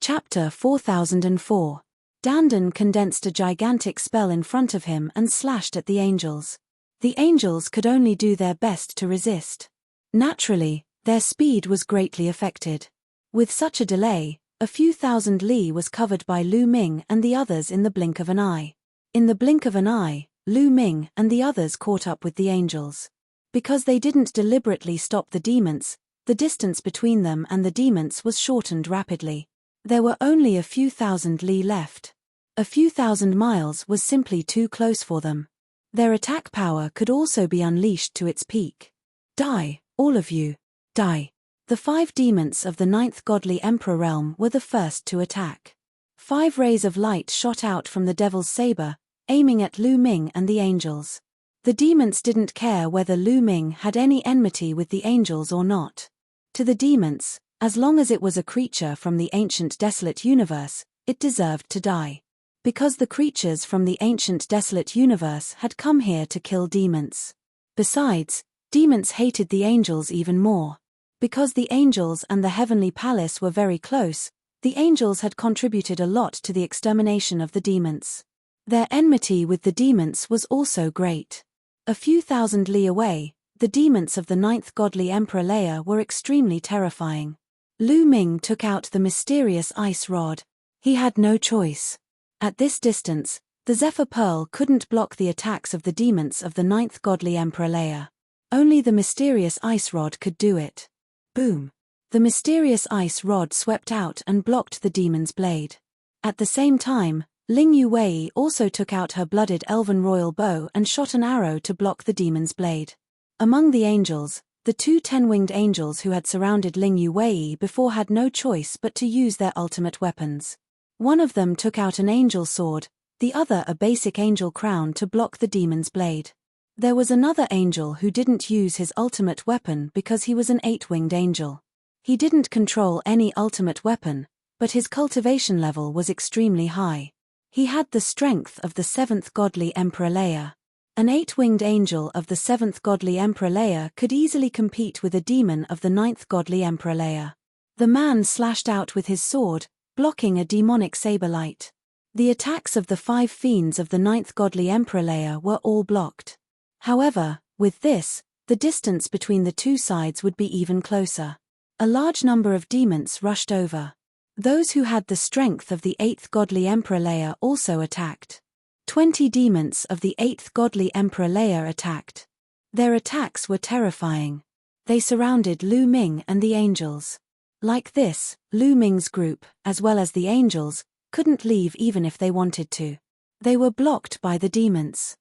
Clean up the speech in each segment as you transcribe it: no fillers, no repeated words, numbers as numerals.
Chapter 4004. Dandan condensed a gigantic spell in front of him and slashed at the angels. The angels could only do their best to resist. Naturally, their speed was greatly affected. With such a delay, a few thousand li was covered by Lu Ming and the others in the blink of an eye. In the blink of an eye, Lu Ming and the others caught up with the angels. Because they didn't deliberately stop the demons, the distance between them and the demons was shortened rapidly. There were only a few thousand li left. A few thousand miles was simply too close for them. Their attack power could also be unleashed to its peak. Die, all of you. Die. The 5 demons of the 9th godly emperor realm were the first to attack. 5 rays of light shot out from the devil's saber, aiming at Lu Ming and the angels. The demons didn't care whether Lu Ming had any enmity with the angels or not. To the demons, as long as it was a creature from the ancient desolate universe, it deserved to die. Because the creatures from the ancient desolate universe had come here to kill demons. Besides, demons hated the angels even more. Because the angels and the heavenly palace were very close, the angels had contributed a lot to the extermination of the demons. Their enmity with the demons was also great. A few thousand li away, the demons of the 9th godly emperor layer were extremely terrifying. Lu Ming took out the mysterious ice rod. He had no choice. At this distance, the Zephyr Pearl couldn't block the attacks of the demons of the 9th godly emperor layer. Only the mysterious ice rod could do it. Boom! The mysterious ice rod swept out and blocked the demon's blade. At the same time, Ling Yu Wei also took out her blooded elven royal bow and shot an arrow to block the demon's blade. Among the angels, the 2 10-winged angels who had surrounded Ling Yu Wei before had no choice but to use their ultimate weapons. One of them took out an angel sword, the other a basic angel crown to block the demon's blade. There was another angel who didn't use his ultimate weapon because he was an 8-winged angel. He didn't control any ultimate weapon, but his cultivation level was extremely high. He had the strength of the 7th godly emperor layer. An 8-winged angel of the 7th godly emperor layer could easily compete with a demon of the 9th godly emperor layer. The man slashed out with his sword, blocking a demonic saber light. The attacks of the 5 fiends of the 9th godly emperor layer were all blocked. However, with this, the distance between the 2 sides would be even closer. A large number of demons rushed over. Those who had the strength of the 8th godly emperor layer also attacked. 20 demons of the 8th godly emperor layer attacked. Their attacks were terrifying. They surrounded Lu Ming and the angels. Like this, Lu Ming's group, as well as the angels, couldn't leave even if they wanted to. They were blocked by the demons.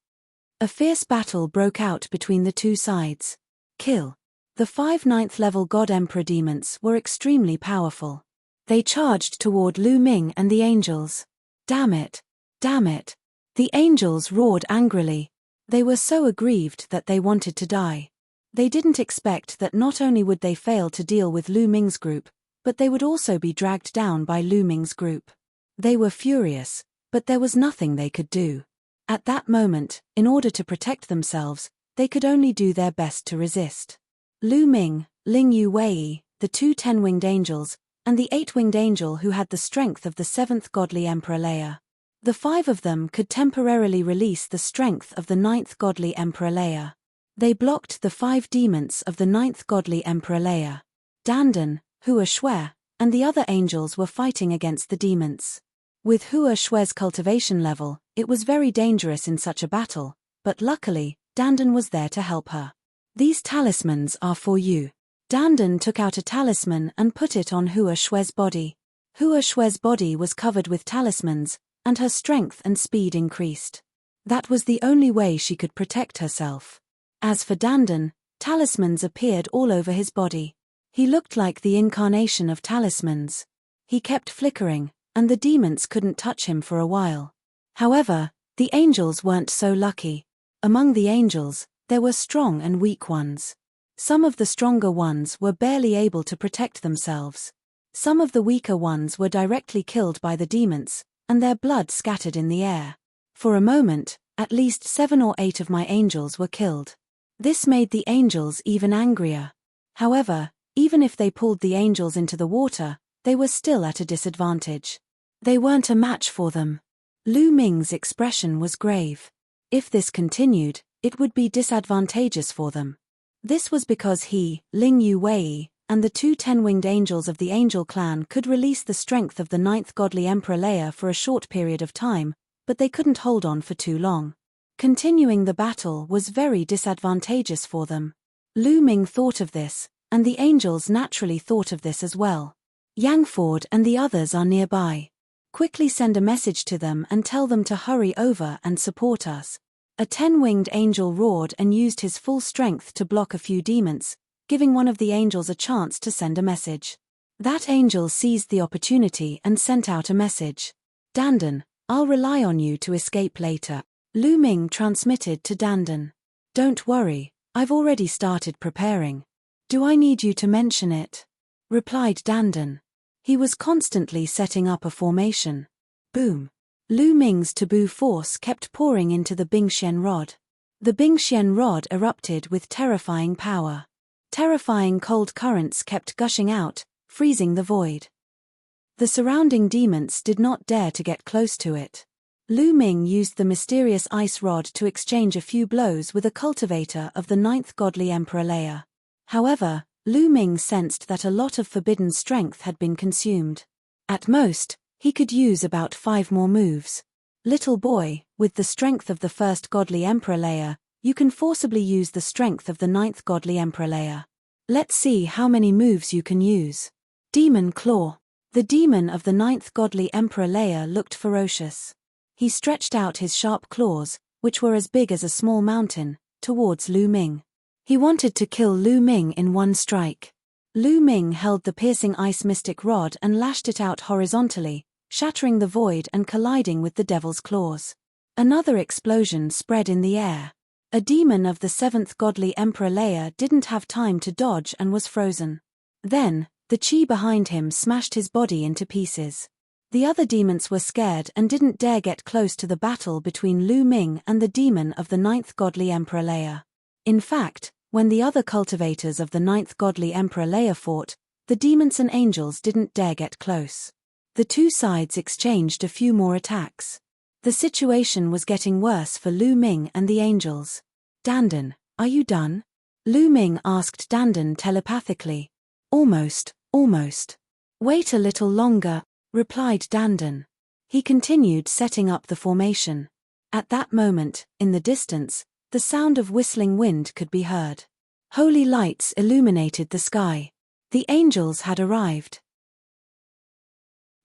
A fierce battle broke out between the 2 sides. Kill. The 5 9th-level God Emperor demons were extremely powerful. They charged toward Lu Ming and the angels. Damn it! Damn it! The angels roared angrily. They were so aggrieved that they wanted to die. They didn't expect that not only would they fail to deal with Lu Ming's group, but they would also be dragged down by Lu Ming's group. They were furious, but there was nothing they could do. At that moment, in order to protect themselves, they could only do their best to resist. Lu Ming, Ling Yu Wei, the 2 10-winged angels, and the 8-winged angel who had the strength of the 7th godly emperor layer. The 5 of them could temporarily release the strength of the 9th godly emperor layer. They blocked the 5 demons of the 9th godly emperor layer. Dandan, Hua Shui, and the other angels were fighting against the demons. With Hua Shui's cultivation level, it was very dangerous in such a battle, but luckily, Dandan was there to help her. These talismans are for you. Dandan took out a talisman and put it on Hua Shui's body. Hua Shui's body was covered with talismans, and her strength and speed increased. That was the only way she could protect herself. As for Dandan, talismans appeared all over his body. He looked like the incarnation of talismans. He kept flickering, and the demons couldn't touch him for a while. However, the angels weren't so lucky. Among the angels, there were strong and weak ones. Some of the stronger ones were barely able to protect themselves. Some of the weaker ones were directly killed by the demons, and their blood scattered in the air. For a moment, at least 7 or 8 of my angels were killed. This made the angels even angrier. However, even if they pulled the angels into the water, they were still at a disadvantage. They weren't a match for them. Lu Ming's expression was grave. If this continued, it would be disadvantageous for them. This was because he, Ling Yuwei, and the two 10-winged angels of the Angel clan could release the strength of the 9th godly emperor Leia for a short period of time, but they couldn't hold on for too long. Continuing the battle was very disadvantageous for them. Lu Ming thought of this, and the angels naturally thought of this as well. Yangford and the others are nearby. Quickly send a message to them and tell them to hurry over and support us. A 10-winged angel roared and used his full strength to block a few demons, giving one of the angels a chance to send a message. That angel seized the opportunity and sent out a message. Dandan, I'll rely on you to escape later. Lu Ming transmitted to Dandan. Don't worry, I've already started preparing. Do I need you to mention it? Replied Dandan. He was constantly setting up a formation. Boom. Lu Ming's taboo force kept pouring into the Bingxian rod. The Bingxian rod erupted with terrifying power. Terrifying cold currents kept gushing out, freezing the void. The surrounding demons did not dare to get close to it. Lu Ming used the mysterious ice rod to exchange a few blows with a cultivator of the 9th godly emperor Leia. However, Lu Ming sensed that a lot of forbidden strength had been consumed. At most, he could use about 5 more moves. Little boy, with the strength of the 1st godly emperor Leia, you can forcibly use the strength of the 9th godly emperor Leia. Let's see how many moves you can use. Demon Claw. The demon of the 9th godly emperor Leia looked ferocious. He stretched out his sharp claws, which were as big as a small mountain, towards Lu Ming. He wanted to kill Lu Ming in one strike. Lu Ming held the piercing ice mystic rod and lashed it out horizontally, shattering the void and colliding with the devil's claws. Another explosion spread in the air. A demon of the 7th godly emperor Leia didn't have time to dodge and was frozen. Then, the chi behind him smashed his body into pieces. The other demons were scared and didn't dare get close to the battle between Lu Ming and the demon of the 9th godly emperor Leia. In fact, when the other cultivators of the 9th godly emperor Leia fought, the demons and angels didn't dare get close. The two sides exchanged a few more attacks. The situation was getting worse for Lu Ming and the angels. Dandan, are you done? Lu Ming asked Dandan telepathically. Almost. Wait a little longer, replied Dandan. He continued setting up the formation. At that moment, in the distance, the sound of whistling wind could be heard. Holy lights illuminated the sky. The angels had arrived.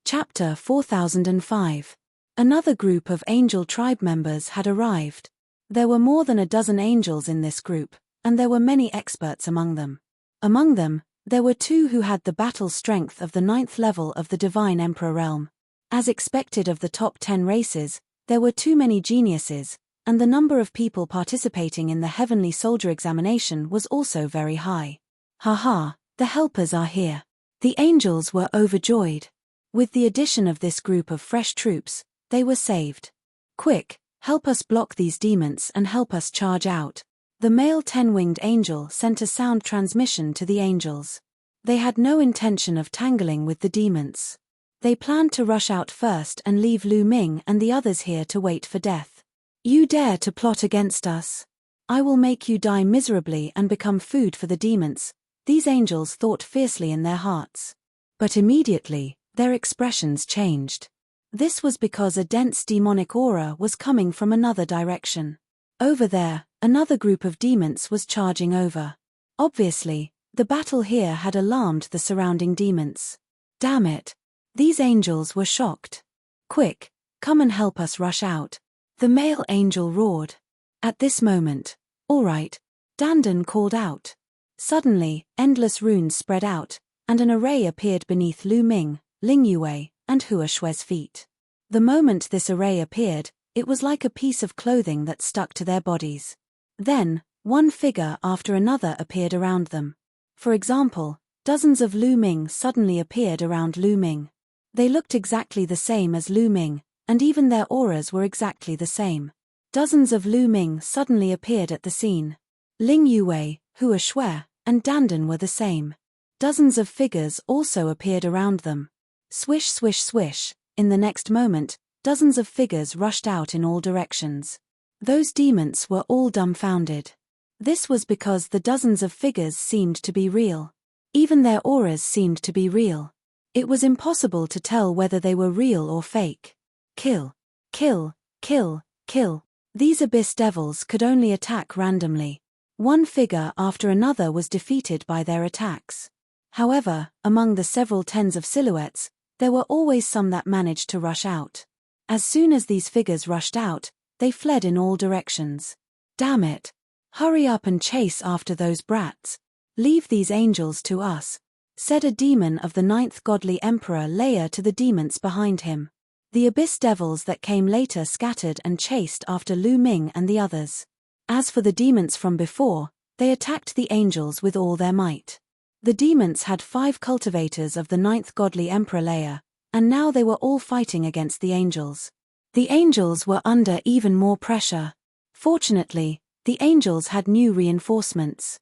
Chapter 4005. Another group of angel tribe members had arrived. There were more than a dozen angels in this group, and there were many experts among them. Among them, there were 2 who had the battle strength of the 9th level of the Divine Emperor realm. As expected of the top 10 races, there were too many geniuses, and the number of people participating in the Heavenly Soldier examination was also very high. Haha, the helpers are here. The angels were overjoyed. With the addition of this group of fresh troops, they were saved. Quick, help us block these demons and help us charge out. The male 10-winged angel sent a sound transmission to the angels. They had no intention of tangling with the demons. They planned to rush out first and leave Lu Ming and the others here to wait for death. You dare to plot against us? I will make you die miserably and become food for the demons, these angels thought fiercely in their hearts. But immediately, their expressions changed. This was because a dense demonic aura was coming from another direction. Over there, another group of demons was charging over. Obviously, the battle here had alarmed the surrounding demons. Damn it! These angels were shocked. Quick, come and help us rush out. The male angel roared. At this moment, all right, Dandan called out. Suddenly, endless runes spread out, and an array appeared beneath Lu Ming, Ling Yue, and Hua Shue's feet. The moment this array appeared, it was like a piece of clothing that stuck to their bodies. Then, one figure after another appeared around them. For example, dozens of Lu Ming suddenly appeared around Lu Ming. They looked exactly the same as Lu Ming, and even their auras were exactly the same. Dozens of Lu Ming suddenly appeared at the scene. Ling Yue, Hua Shui, and Dandan were the same. Dozens of figures also appeared around them. Swish, swish, swish. In the next moment, dozens of figures rushed out in all directions. Those demons were all dumbfounded. This was because the dozens of figures seemed to be real. Even their auras seemed to be real. It was impossible to tell whether they were real or fake. Kill. Kill. Kill. Kill. These abyss devils could only attack randomly. One figure after another was defeated by their attacks. However, among the several tens of silhouettes, there were always some that managed to rush out. As soon as these figures rushed out, they fled in all directions. Damn it! Hurry up and chase after those brats. Leave these angels to us, said a demon of the 9th godly emperor Leia to the demons behind him. The abyss devils that came later scattered and chased after Lu Ming and the others. As for the demons from before, they attacked the angels with all their might. The demons had 5 cultivators of the 9th godly emperor Leia, and now they were all fighting against the angels. The angels were under even more pressure. Fortunately, the angels had new reinforcements.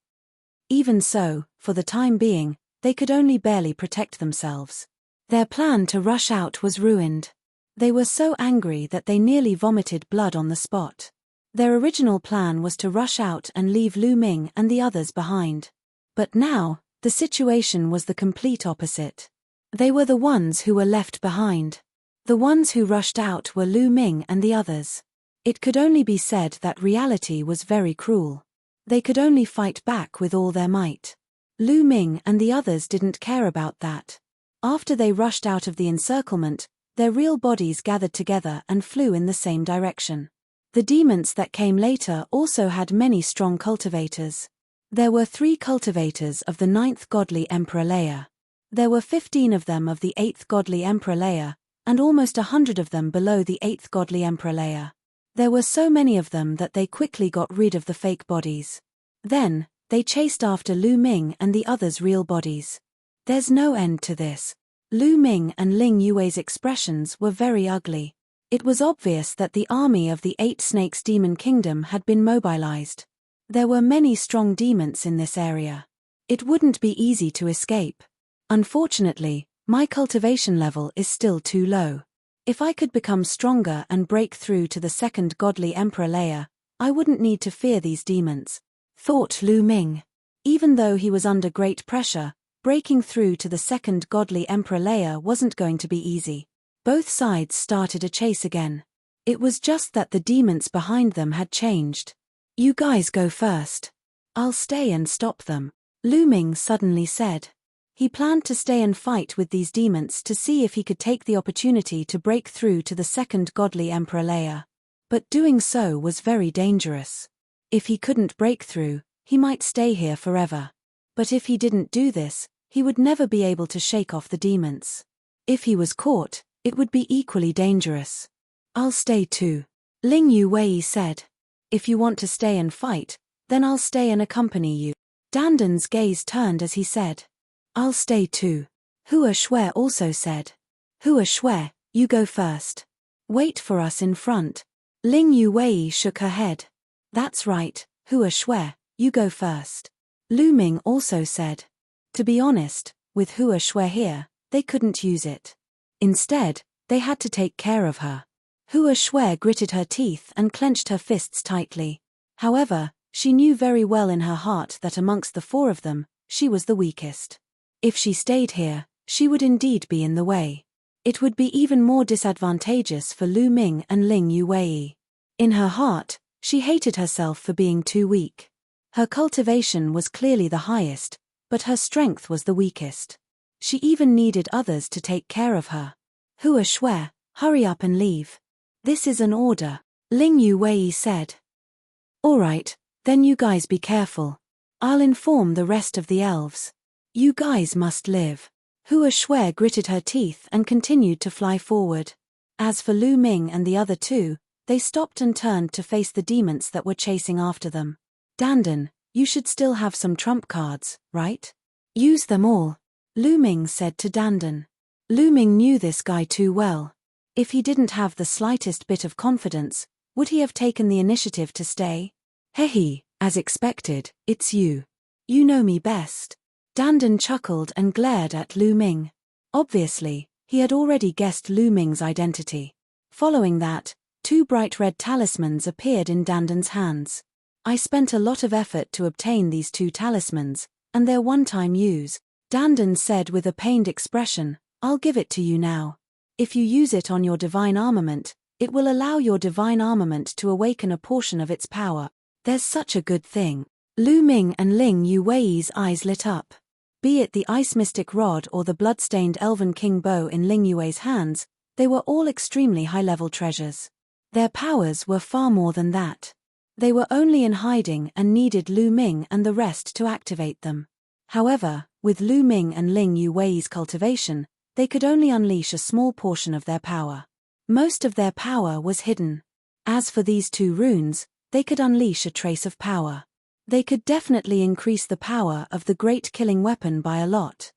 Even so, for the time being, they could only barely protect themselves. Their plan to rush out was ruined. They were so angry that they nearly vomited blood on the spot. Their original plan was to rush out and leave Lu Ming and the others behind. But now, the situation was the complete opposite. They were the ones who were left behind. The ones who rushed out were Lu Ming and the others. It could only be said that reality was very cruel. They could only fight back with all their might. Lu Ming and the others didn't care about that. After they rushed out of the encirclement, their real bodies gathered together and flew in the same direction. The demons that came later also had many strong cultivators. There were 3 cultivators of the 9th godly emperor Leia. There were 15 of them of the 8th godly emperor Leia, and almost 100 of them below the 8th godly emperor Leia. There were so many of them that they quickly got rid of the fake bodies. Then, they chased after Lu Ming and the others' real bodies. There's no end to this. Lu Ming and Ling Yue's expressions were very ugly. It was obvious that the army of the 8 Snakes Demon Kingdom had been mobilized. There were many strong demons in this area. It wouldn't be easy to escape. Unfortunately, my cultivation level is still too low. If I could become stronger and break through to the 2nd godly emperor Leia, I wouldn't need to fear these demons, thought Lu Ming. Even though he was under great pressure, breaking through to the 2nd godly emperor Leia wasn't going to be easy. Both sides started a chase again. It was just that the demons behind them had changed. You guys go first. I'll stay and stop them, Lu Ming suddenly said. He planned to stay and fight with these demons to see if he could take the opportunity to break through to the 2nd godly emperor Leia. But doing so was very dangerous. If he couldn't break through, he might stay here forever. But if he didn't do this, he would never be able to shake off the demons. If he was caught, it would be equally dangerous. I'll stay too, Ling Yue said. If you want to stay and fight, then I'll stay and accompany you. Danden's gaze turned as he said. I'll stay too, Hua Shui also said. Hua Shui, you go first. Wait for us in front. Ling Yue shook her head. That's right, Hua Shui, you go first. Lu Ming also said. To be honest, with Hua Shui here, they couldn't use it. Instead, they had to take care of her. Hua Shui gritted her teeth and clenched her fists tightly. However, she knew very well in her heart that amongst the 4 of them, she was the weakest. If she stayed here, she would indeed be in the way. It would be even more disadvantageous for Lu Ming and Ling Yue. In her heart, she hated herself for being too weak. Her cultivation was clearly the highest, but her strength was the weakest. She even needed others to take care of her. Hua Shui, hurry up and leave. This is an order, Ling Yue said. All right, then you guys be careful. I'll inform the rest of the elves. You guys must live. Hua Shui gritted her teeth and continued to fly forward. As for Lu Ming and the other 2, they stopped and turned to face the demons that were chasing after them. Danden, you should still have some trump cards, right? Use them all, Lu Ming said to Danden. Lu Ming knew this guy too well. If he didn't have the slightest bit of confidence, would he have taken the initiative to stay? Hehe, as expected, it's you. You know me best. Dandan chuckled and glared at Lu Ming. Obviously, he had already guessed Lu Ming's identity. Following that, 2 bright red talismans appeared in Dandan's hands. I spent a lot of effort to obtain these 2 talismans, and they're one-time use, Dandan said with a pained expression. I'll give it to you now. If you use it on your divine armament, it will allow your divine armament to awaken a portion of its power. There's such a good thing. Lu Ming and Ling Yuwei's eyes lit up. Be it the ice mystic rod or the blood-stained elven king bow in Ling Yuwei's hands, they were all extremely high-level treasures. Their powers were far more than that. They were only in hiding and needed Lu Ming and the rest to activate them. However, with Lu Ming and Ling Yuwei's cultivation, they could only unleash a small portion of their power. Most of their power was hidden. As for these 2 runes, they could unleash a trace of power. They could definitely increase the power of the great killing weapon by a lot.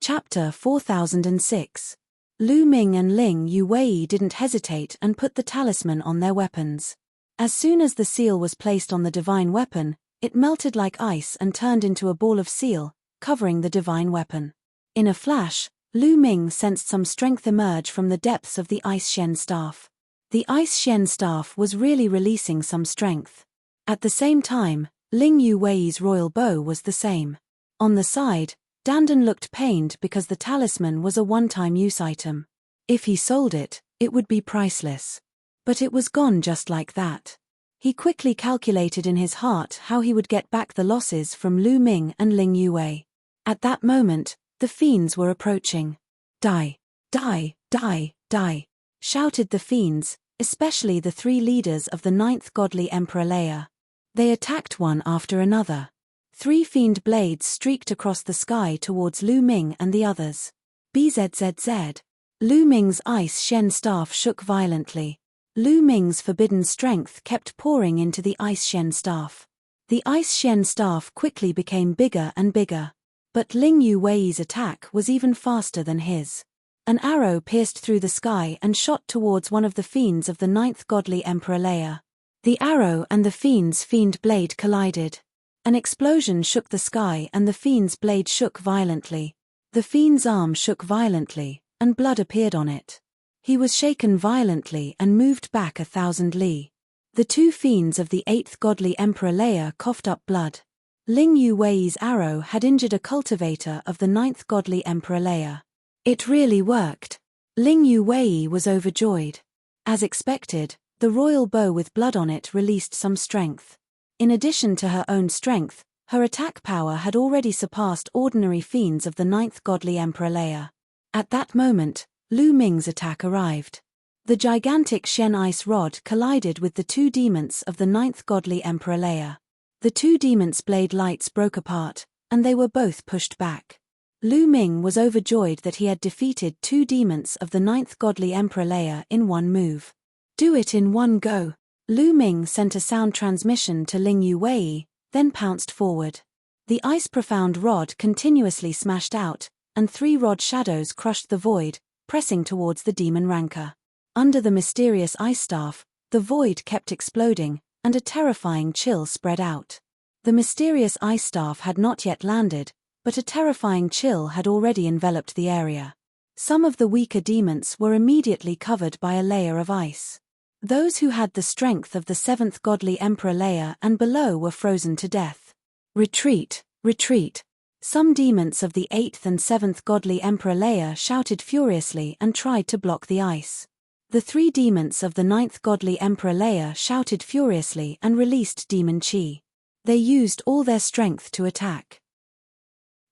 Chapter 4006. Lu Ming and Ling Yuwei didn't hesitate and put the talisman on their weapons. As soon as the seal was placed on the divine weapon, it melted like ice and turned into a ball of seal, covering the divine weapon. In a flash, Lu Ming sensed some strength emerge from the depths of the Ice Shen staff. The Ice Shen staff was really releasing some strength. At the same time, Ling Yuwei's royal bow was the same. On the side, Dandan looked pained because the talisman was a one-time use item. If he sold it, it would be priceless. But it was gone just like that. He quickly calculated in his heart how he would get back the losses from Lu Ming and Ling Yuwei. At that moment, the fiends were approaching. Die! Die! Die! Die! Shouted the fiends, especially the 3 leaders of the 9th godly emperor layer. They attacked one after another. 3 fiend blades streaked across the sky towards Lu Ming and the others. Bzzz. Lu Ming's Ice Shen staff shook violently. Lu Ming's forbidden strength kept pouring into the Ice Shen staff. The Ice Shen staff quickly became bigger and bigger. But Ling Yuwei's attack was even faster than his. An arrow pierced through the sky and shot towards one of the fiends of the 9th godly emperor layer. The arrow and the fiend's fiend blade collided. An explosion shook the sky and the fiend's blade shook violently. The fiend's arm shook violently, and blood appeared on it. He was shaken violently and moved back 1,000 li. The 2 fiends of the 8th godly emperor layer coughed up blood. Ling Yuwei's arrow had injured a cultivator of the 9th godly emperor layer. It really worked. Ling Yuwei was overjoyed. As expected, the royal bow with blood on it released some strength. In addition to her own strength, her attack power had already surpassed ordinary fiends of the 9th godly emperor layer. At that moment, Lu Ming's attack arrived. The gigantic Shen ice rod collided with the 2 demons of the 9th godly emperor layer. The 2 demons' blade lights broke apart, and they were both pushed back. Lu Ming was overjoyed that he had defeated 2 demons of the 9th godly emperor layer in one move. Do it in one go. Lu Ming sent a sound transmission to Ling Yuwei, then pounced forward. The ice-profound rod continuously smashed out, and 3 rod shadows crushed the void, pressing towards the demon rancor. Under the mysterious ice staff, the void kept exploding, and a terrifying chill spread out. The mysterious ice staff had not yet landed, but a terrifying chill had already enveloped the area. Some of the weaker demons were immediately covered by a layer of ice. Those who had the strength of the 7th godly emperor layer and below were frozen to death. Retreat, retreat. Some demons of the 8th and 7th godly emperor layer shouted furiously and tried to block the ice. The 3 demons of the 9th godly emperor layer shouted furiously and released demon chi. They used all their strength to attack.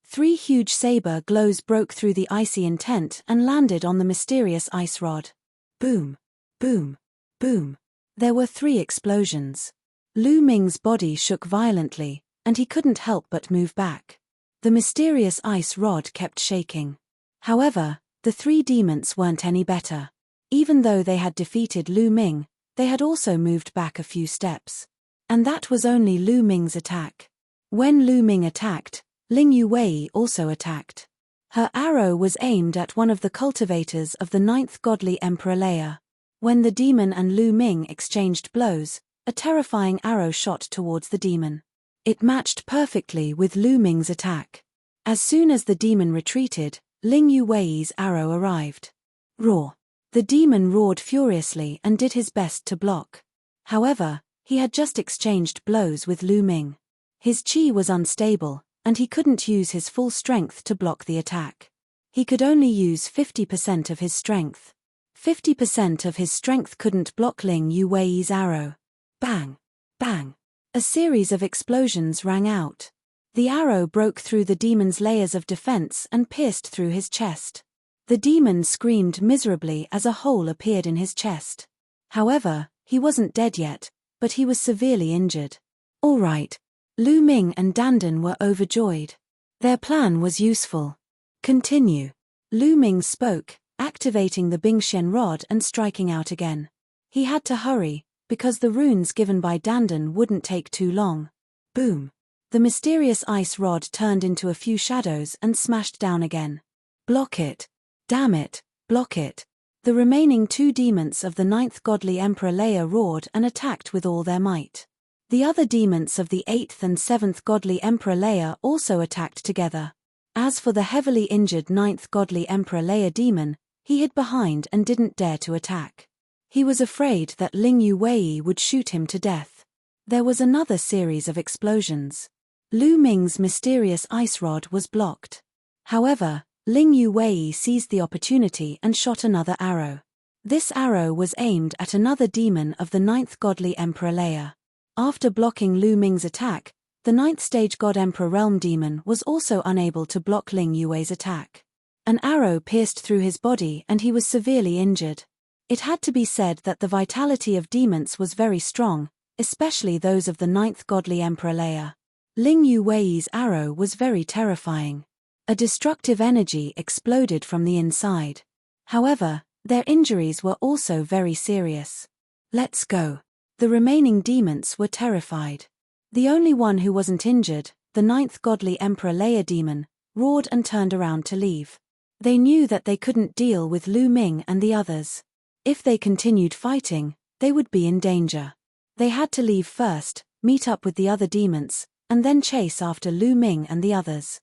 3 huge saber glows broke through the icy intent and landed on the mysterious ice rod. Boom, boom, boom. There were 3 explosions. Lu Ming's body shook violently, and he couldn't help but move back. The mysterious ice rod kept shaking. However, the 3 demons weren't any better. Even though they had defeated Lu Ming, they had also moved back a few steps. And that was only Lu Ming's attack. When Lu Ming attacked, Ling Yuwei also attacked. Her arrow was aimed at one of the cultivators of the 9th godly emperor layer. When the demon and Lu Ming exchanged blows, a terrifying arrow shot towards the demon. It matched perfectly with Lu Ming's attack. As soon as the demon retreated, Ling Yuwei's arrow arrived. Roar! The demon roared furiously and did his best to block. However, he had just exchanged blows with Lu Ming. His chi was unstable, and he couldn't use his full strength to block the attack. He could only use 50% of his strength. 50% of his strength couldn't block Ling Yuwei's arrow. Bang! Bang! A series of explosions rang out. The arrow broke through the demon's layers of defense and pierced through his chest. The demon screamed miserably as a hole appeared in his chest. However, he wasn't dead yet, but he was severely injured. All right. Lu Ming and Dandan were overjoyed. Their plan was useful. Continue. Lu Ming spoke, activating the Bingxian rod and striking out again. He had to hurry, because the runes given by Dandan wouldn't take too long. Boom. The mysterious ice rod turned into a few shadows and smashed down again. Block it. Damn it, block it. The remaining two demons of the 9th godly Emperor Leia roared and attacked with all their might. The other demons of the 8th and 7th godly Emperor Leia also attacked together. As for the heavily injured 9th godly Emperor Leia demon, he hid behind and didn't dare to attack. He was afraid that Ling Yuwei would shoot him to death. There was another series of explosions. Lu Ming's mysterious ice rod was blocked. However, Ling Yuwei seized the opportunity and shot another arrow. This arrow was aimed at another demon of the 9th godly Emperor Leia. After blocking Lu Ming's attack, the 9th stage God Emperor Realm demon was also unable to block Ling Yuwei's attack. An arrow pierced through his body and he was severely injured. It had to be said that the vitality of demons was very strong, especially those of the 9th godly Emperor Leia. Ling Yuwei's arrow was very terrifying. A destructive energy exploded from the inside. However, their injuries were also very serious. Let's go. The remaining demons were terrified. The only one who wasn't injured, the 9th godly Emperor Leia demon, roared and turned around to leave. They knew that they couldn't deal with Lu Ming and the others. If they continued fighting, they would be in danger. They had to leave first, meet up with the other demons, and then chase after Lu Ming and the others.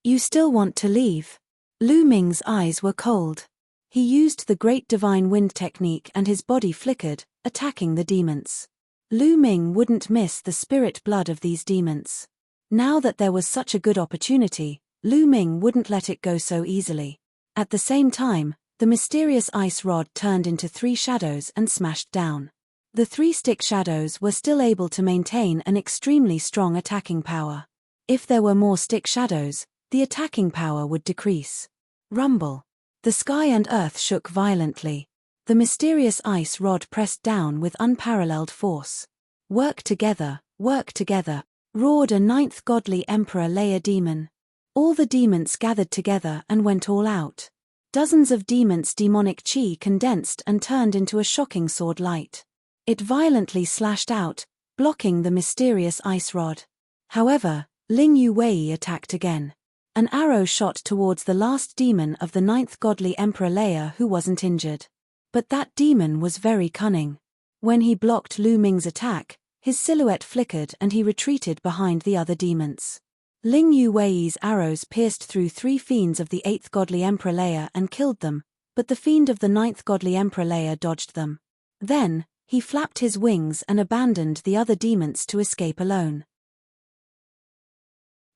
You still want to leave? Lu Ming's eyes were cold. He used the Great Divine Wind technique and his body flickered, attacking the demons. Lu Ming wouldn't miss the spirit blood of these demons. Now that there was such a good opportunity, Lu Ming wouldn't let it go so easily. At the same time, the mysterious ice rod turned into 3 shadows and smashed down. The 3 stick shadows were still able to maintain an extremely strong attacking power. If there were more stick shadows, the attacking power would decrease. Rumble. The sky and earth shook violently. The mysterious ice rod pressed down with unparalleled force. Work together, roared a 9th godly Emperor Leia demon. All the demons gathered together and went all out. Dozens of demons' demonic chi condensed and turned into a shocking sword light. It violently slashed out, blocking the mysterious ice rod. However, Ling Yuwei attacked again. An arrow shot towards the last demon of the 9th godly Emperor Leia who wasn't injured. But that demon was very cunning. When he blocked Lu Ming's attack, his silhouette flickered and he retreated behind the other demons. Ling Yuwei's arrows pierced through 3 fiends of the 8th godly Emperor Leia and killed them, but the fiend of the 9th godly Emperor Leia dodged them. Then, he flapped his wings and abandoned the other demons to escape alone.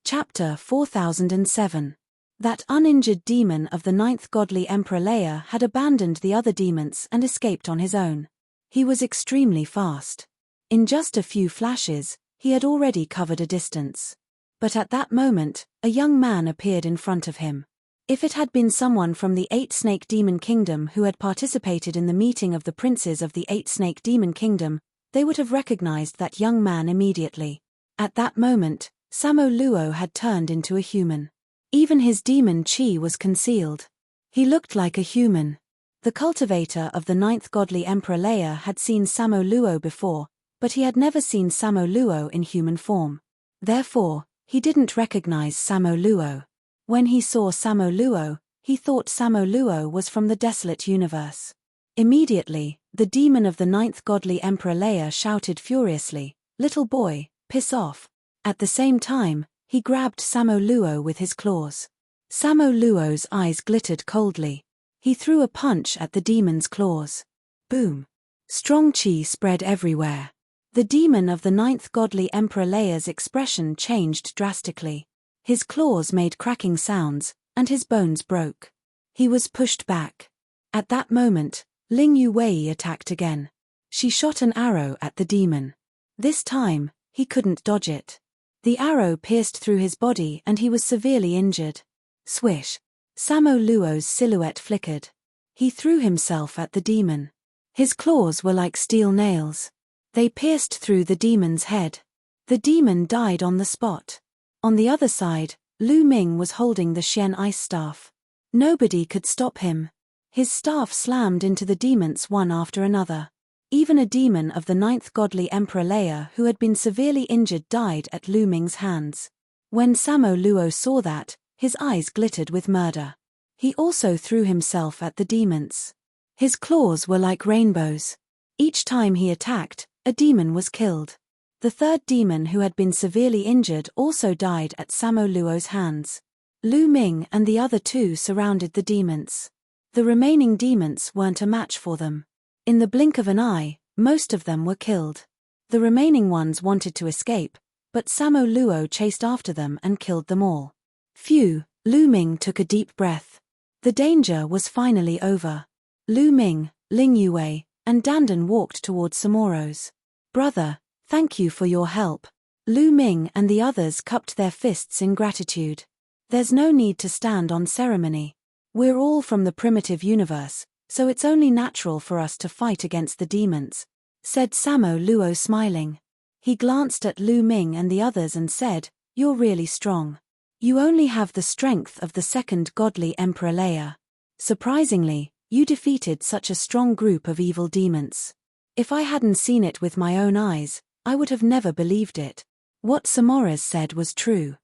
Chapter 4007. That uninjured demon of the 9th godly Emperor Leia had abandoned the other demons and escaped on his own. He was extremely fast. In just a few flashes, he had already covered a distance. But at that moment, a young man appeared in front of him. If it had been someone from the 8-Snake Demon Kingdom who had participated in the meeting of the princes of the 8-Snake Demon Kingdom, they would have recognized that young man immediately. At that moment, Samo Luo had turned into a human. Even his demon chi was concealed. He looked like a human. The cultivator of the 9th godly Emperor Leia had seen Samo Luo before, but he had never seen Samo Luo in human form. Therefore, he didn't recognize Samo Luo. When he saw Samo Luo, he thought Samo Luo was from the desolate universe. Immediately, the demon of the 9th godly Emperor Leia shouted furiously, "Little boy, piss off. At the same time, he grabbed Samo Luo with his claws. Samo Luo's eyes glittered coldly. He threw a punch at the demon's claws. Boom! Strong chi spread everywhere. The demon of the ninth godly Emperor Leia's expression changed drastically. His claws made cracking sounds, and his bones broke. He was pushed back. At that moment, Ling Yuwei attacked again. She shot an arrow at the demon. This time, he couldn't dodge it. The arrow pierced through his body and he was severely injured. Swish! Samo Luo's silhouette flickered. He threw himself at the demon. His claws were like steel nails. They pierced through the demon's head. The demon died on the spot. On the other side, Lu Ming was holding the Xian ice staff. Nobody could stop him. His staff slammed into the demons one after another. Even a demon of the ninth godly Emperor Leia who had been severely injured died at Lu Ming's hands. When Samo Luo saw that, his eyes glittered with murder. He also threw himself at the demons. His claws were like rainbows. Each time he attacked, a demon was killed. The third demon who had been severely injured also died at Samo Luo's hands. Lu Ming and the other two surrounded the demons. The remaining demons weren't a match for them. In the blink of an eye, most of them were killed. The remaining ones wanted to escape, but Samo Luo chased after them and killed them all. Phew, Lu Ming took a deep breath. The danger was finally over. Lu Ming, Ling Yuwei, and Dandan walked towards Samoro's. Brother, thank you for your help. Lu Ming and the others cupped their fists in gratitude. There's no need to stand on ceremony. We're all from the primitive universe, so it's only natural for us to fight against the demons, said Samo Luo smiling. He glanced at Lu Ming and the others and said, "You're really strong. You only have the strength of the second godly Emperor Leia. Surprisingly, you defeated such a strong group of evil demons. If I hadn't seen it with my own eyes, I would have never believed it." What Samores said was true.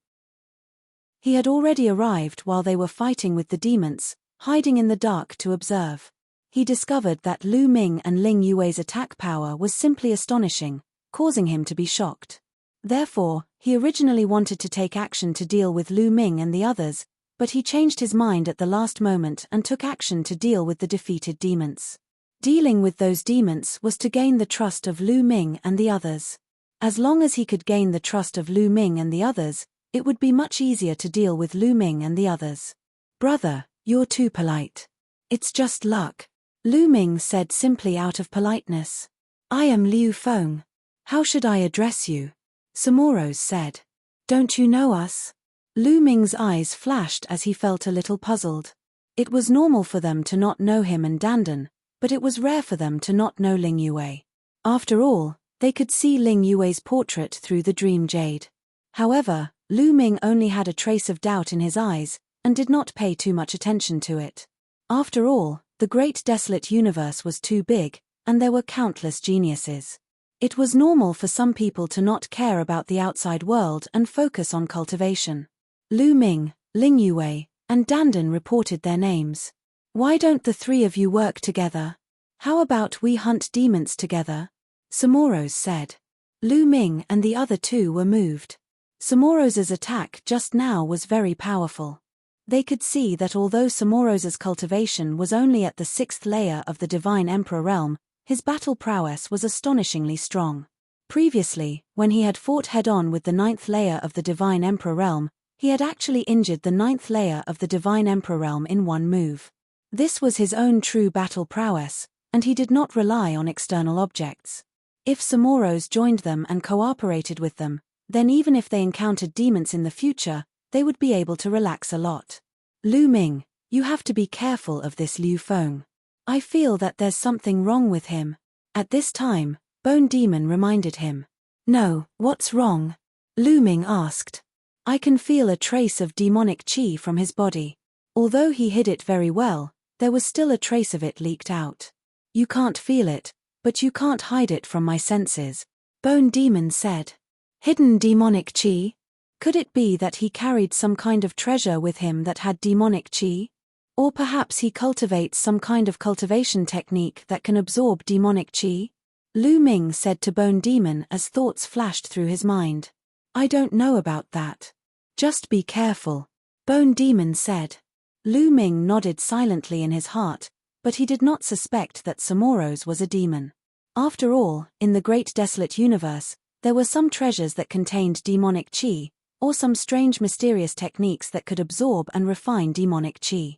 He had already arrived while they were fighting with the demons, hiding in the dark to observe. He discovered that Lu Ming and Ling Yuei's attack power was simply astonishing, causing him to be shocked. Therefore, he originally wanted to take action to deal with Lu Ming and the others, but he changed his mind at the last moment and took action to deal with the defeated demons. Dealing with those demons was to gain the trust of Lu Ming and the others. As long as he could gain the trust of Lu Ming and the others, it would be much easier to deal with Lu Ming and the others. "Brother, you're too polite. It's just luck," Lu Ming said simply out of politeness. "I am Liu Feng. How should I address you?" Samoro's said. "Don't you know us?" Lu Ming's eyes flashed as he felt a little puzzled. It was normal for them to not know him and Dandan, but it was rare for them to not know Ling Yuei. After all, they could see Ling Yuei's portrait through the dream jade. However, Lu Ming only had a trace of doubt in his eyes, and did not pay too much attention to it. After all, the great desolate universe was too big, and there were countless geniuses. It was normal for some people to not care about the outside world and focus on cultivation. Lu Ming, Ling Yuei, and Dandan reported their names. "Why don't the three of you work together? How about we hunt demons together?" Samoro's said. Lu Ming and the other two were moved. Samoro's attack just now was very powerful. They could see that although Samoro's cultivation was only at the 6th layer of the Divine Emperor realm, his battle prowess was astonishingly strong. Previously, when he had fought head-on with the 9th layer of the Divine Emperor realm, he had actually injured the 9th layer of the Divine Emperor realm in one move. This was his own true battle prowess, and he did not rely on external objects. If Samoro's joined them and cooperated with them, then even if they encountered demons in the future, they would be able to relax a lot. "Lu Ming, you have to be careful of this Liu Feng. I feel that there's something wrong with him." At this time, Bone Demon reminded him. "No, what's wrong?" Lu Ming asked. "I can feel a trace of demonic chi from his body. Although he hid it very well, there was still a trace of it leaked out. You can't feel it, but you can't hide it from my senses," Bone Demon said. "Hidden demonic chi? Could it be that he carried some kind of treasure with him that had demonic chi? Or perhaps he cultivates some kind of cultivation technique that can absorb demonic chi?" Lu Ming said to Bone Demon as thoughts flashed through his mind. I don't know about that. Just be careful, Bone Demon said. Lu Ming nodded silently in his heart, but he did not suspect that Samoros was a demon. After all, in the great desolate universe, there were some treasures that contained demonic chi, or some strange mysterious techniques that could absorb and refine demonic chi.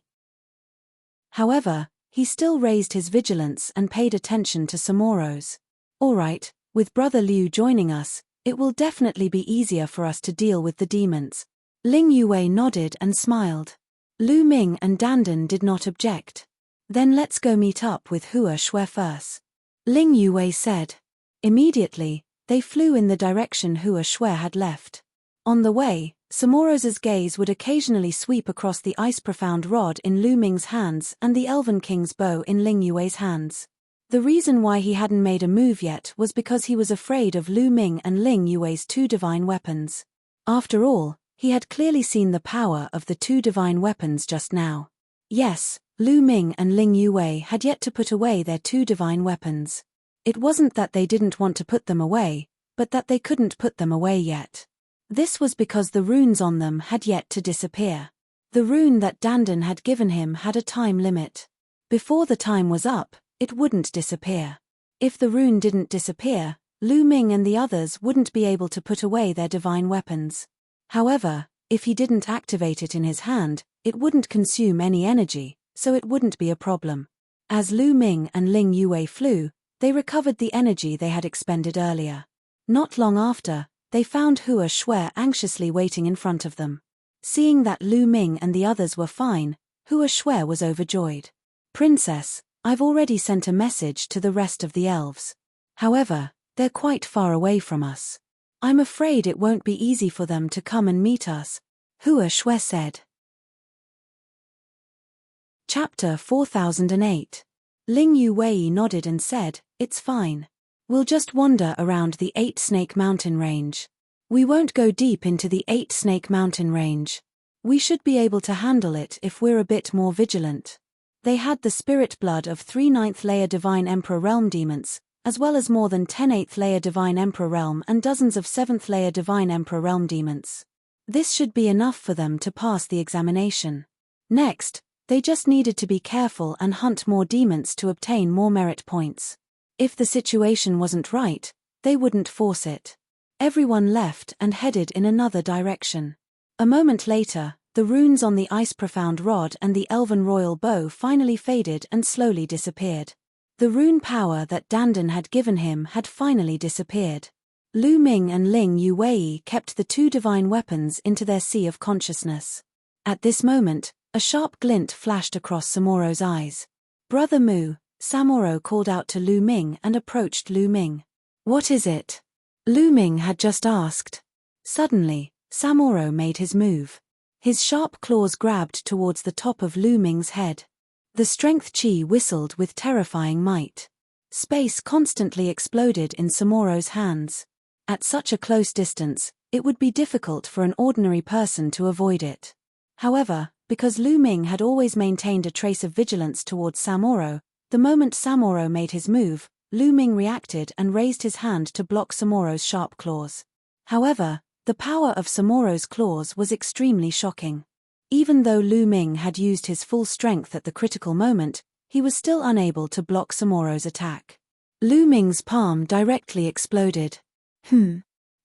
However, he still raised his vigilance and paid attention to Samoros. All right, with Brother Liu joining us, it will definitely be easier for us to deal with the demons. Ling Yue nodded and smiled. Lu Ming and Dandan did not object. Then let's go meet up with Hua Shui first, Ling Yue said. Immediately, they flew in the direction Hua Shui had left. On the way, Samoros's gaze would occasionally sweep across the ice-profound rod in Lu Ming's hands and the Elven King's bow in Ling Yue's hands. The reason why he hadn't made a move yet was because he was afraid of Lu Ming and Ling Yue's two divine weapons. After all, he had clearly seen the power of the two divine weapons just now. Yes, Lu Ming and Ling Yue had yet to put away their two divine weapons. It wasn't that they didn't want to put them away, but that they couldn't put them away yet. This was because the runes on them had yet to disappear. The rune that Dandan had given him had a time limit. Before the time was up, it wouldn't disappear. If the rune didn't disappear, Lu Ming and the others wouldn't be able to put away their divine weapons. However, if he didn't activate it in his hand, it wouldn't consume any energy, so it wouldn't be a problem. As Lu Ming and Ling Yue flew, they recovered the energy they had expended earlier. Not long after, they found Hua Shui anxiously waiting in front of them. Seeing that Lu Ming and the others were fine, Hua Shui was overjoyed. Princess, I've already sent a message to the rest of the elves. However, they're quite far away from us. I'm afraid it won't be easy for them to come and meet us, Hua Shui said. Chapter 4008. Ling Yue nodded and said, "It's fine. We'll just wander around the 8-Snake Mountain Range. We won't go deep into the 8-Snake Mountain Range. We should be able to handle it if we're a bit more vigilant." They had the spirit blood of 3 9th layer Divine Emperor Realm demons, as well as more than 10 8th layer Divine Emperor Realm and dozens of 7th layer Divine Emperor Realm demons. This should be enough for them to pass the examination. Next, they just needed to be careful and hunt more demons to obtain more merit points. If the situation wasn't right, they wouldn't force it. Everyone left and headed in another direction. A moment later, the runes on the ice-profound rod and the elven royal bow finally faded and slowly disappeared. The rune power that Dandan had given him had finally disappeared. Lu Ming and Ling Yue kept the two divine weapons into their sea of consciousness. At this moment, a sharp glint flashed across Samoro's eyes. "Brother Mu," Samoro called out to Lu Ming and approached Lu Ming. "What is it?" Lu Ming had just asked. Suddenly, Samoro made his move. His sharp claws grabbed towards the top of Lu Ming's head. The strength chi whistled with terrifying might. Space constantly exploded in Samoro's hands. At such a close distance, it would be difficult for an ordinary person to avoid it. However, because Lu Ming had always maintained a trace of vigilance towards Samoro, the moment Samoro made his move, Lu Ming reacted and raised his hand to block Samoro's sharp claws. However, the power of Samoro's claws was extremely shocking. Even though Lu Ming had used his full strength at the critical moment, he was still unable to block Samoro's attack. Lu Ming's palm directly exploded.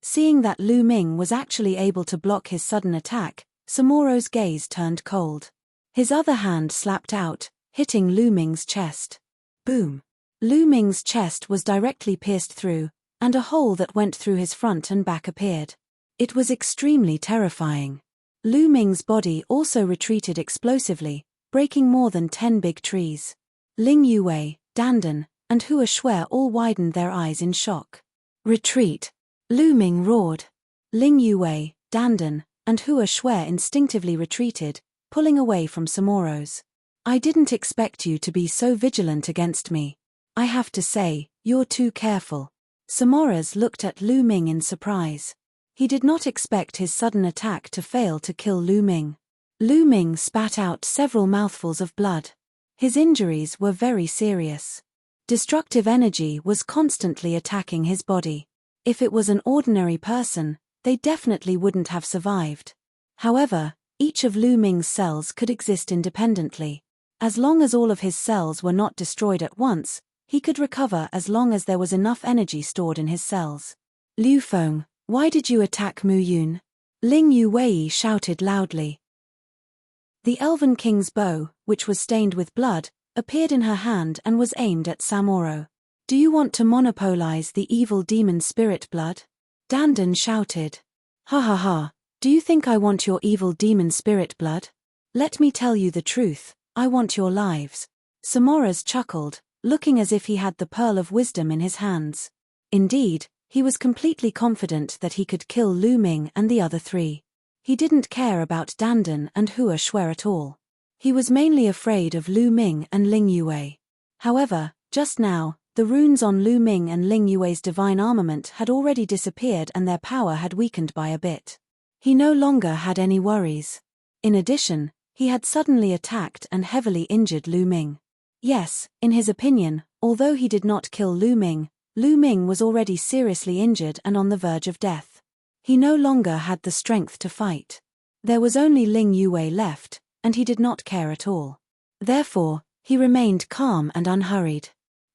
Seeing that Lu Ming was actually able to block his sudden attack, Samoro's gaze turned cold. His other hand slapped out, hitting Lu Ming's chest. Boom! Lu Ming's chest was directly pierced through, and a hole that went through his front and back appeared. It was extremely terrifying. Lu Ming's body also retreated explosively, breaking more than 10 big trees. Ling Yue, Dandan, and Hua Shui all widened their eyes in shock. "Retreat!" Lu Ming roared. Ling Yue, Dandan, and Hua Shui instinctively retreated, pulling away from Samoro's. "I didn't expect you to be so vigilant against me. I have to say, you're too careful." Samoro's looked at Lu Ming in surprise. He did not expect his sudden attack to fail to kill Lu Ming. Lu Ming spat out several mouthfuls of blood. His injuries were very serious. Destructive energy was constantly attacking his body. If it was an ordinary person, they definitely wouldn't have survived. However, each of Lu Ming's cells could exist independently. As long as all of his cells were not destroyed at once, he could recover as long as there was enough energy stored in his cells. Liu Feng, why did you attack Mu Yun? Ling Yuwei shouted loudly. The Elven King's bow, which was stained with blood, appeared in her hand and was aimed at Samoro. Do you want to monopolize the evil demon spirit blood? Dandan shouted. Ha ha ha, do you think I want your evil demon spirit blood? Let me tell you the truth, I want your lives. Samoras chuckled, looking as if he had the pearl of wisdom in his hands. Indeed, he was completely confident that he could kill Lu Ming and the other three. He didn't care about Dandan and Hua Shui at all. He was mainly afraid of Lu Ming and Ling Yue. However, just now, the runes on Lu Ming and Ling Yue's divine armament had already disappeared and their power had weakened by a bit. He no longer had any worries. In addition, he had suddenly attacked and heavily injured Lu Ming. Yes, in his opinion, although he did not kill Lu Ming was already seriously injured and on the verge of death. He no longer had the strength to fight. There was only Ling Yue left, and he did not care at all. Therefore, he remained calm and unhurried.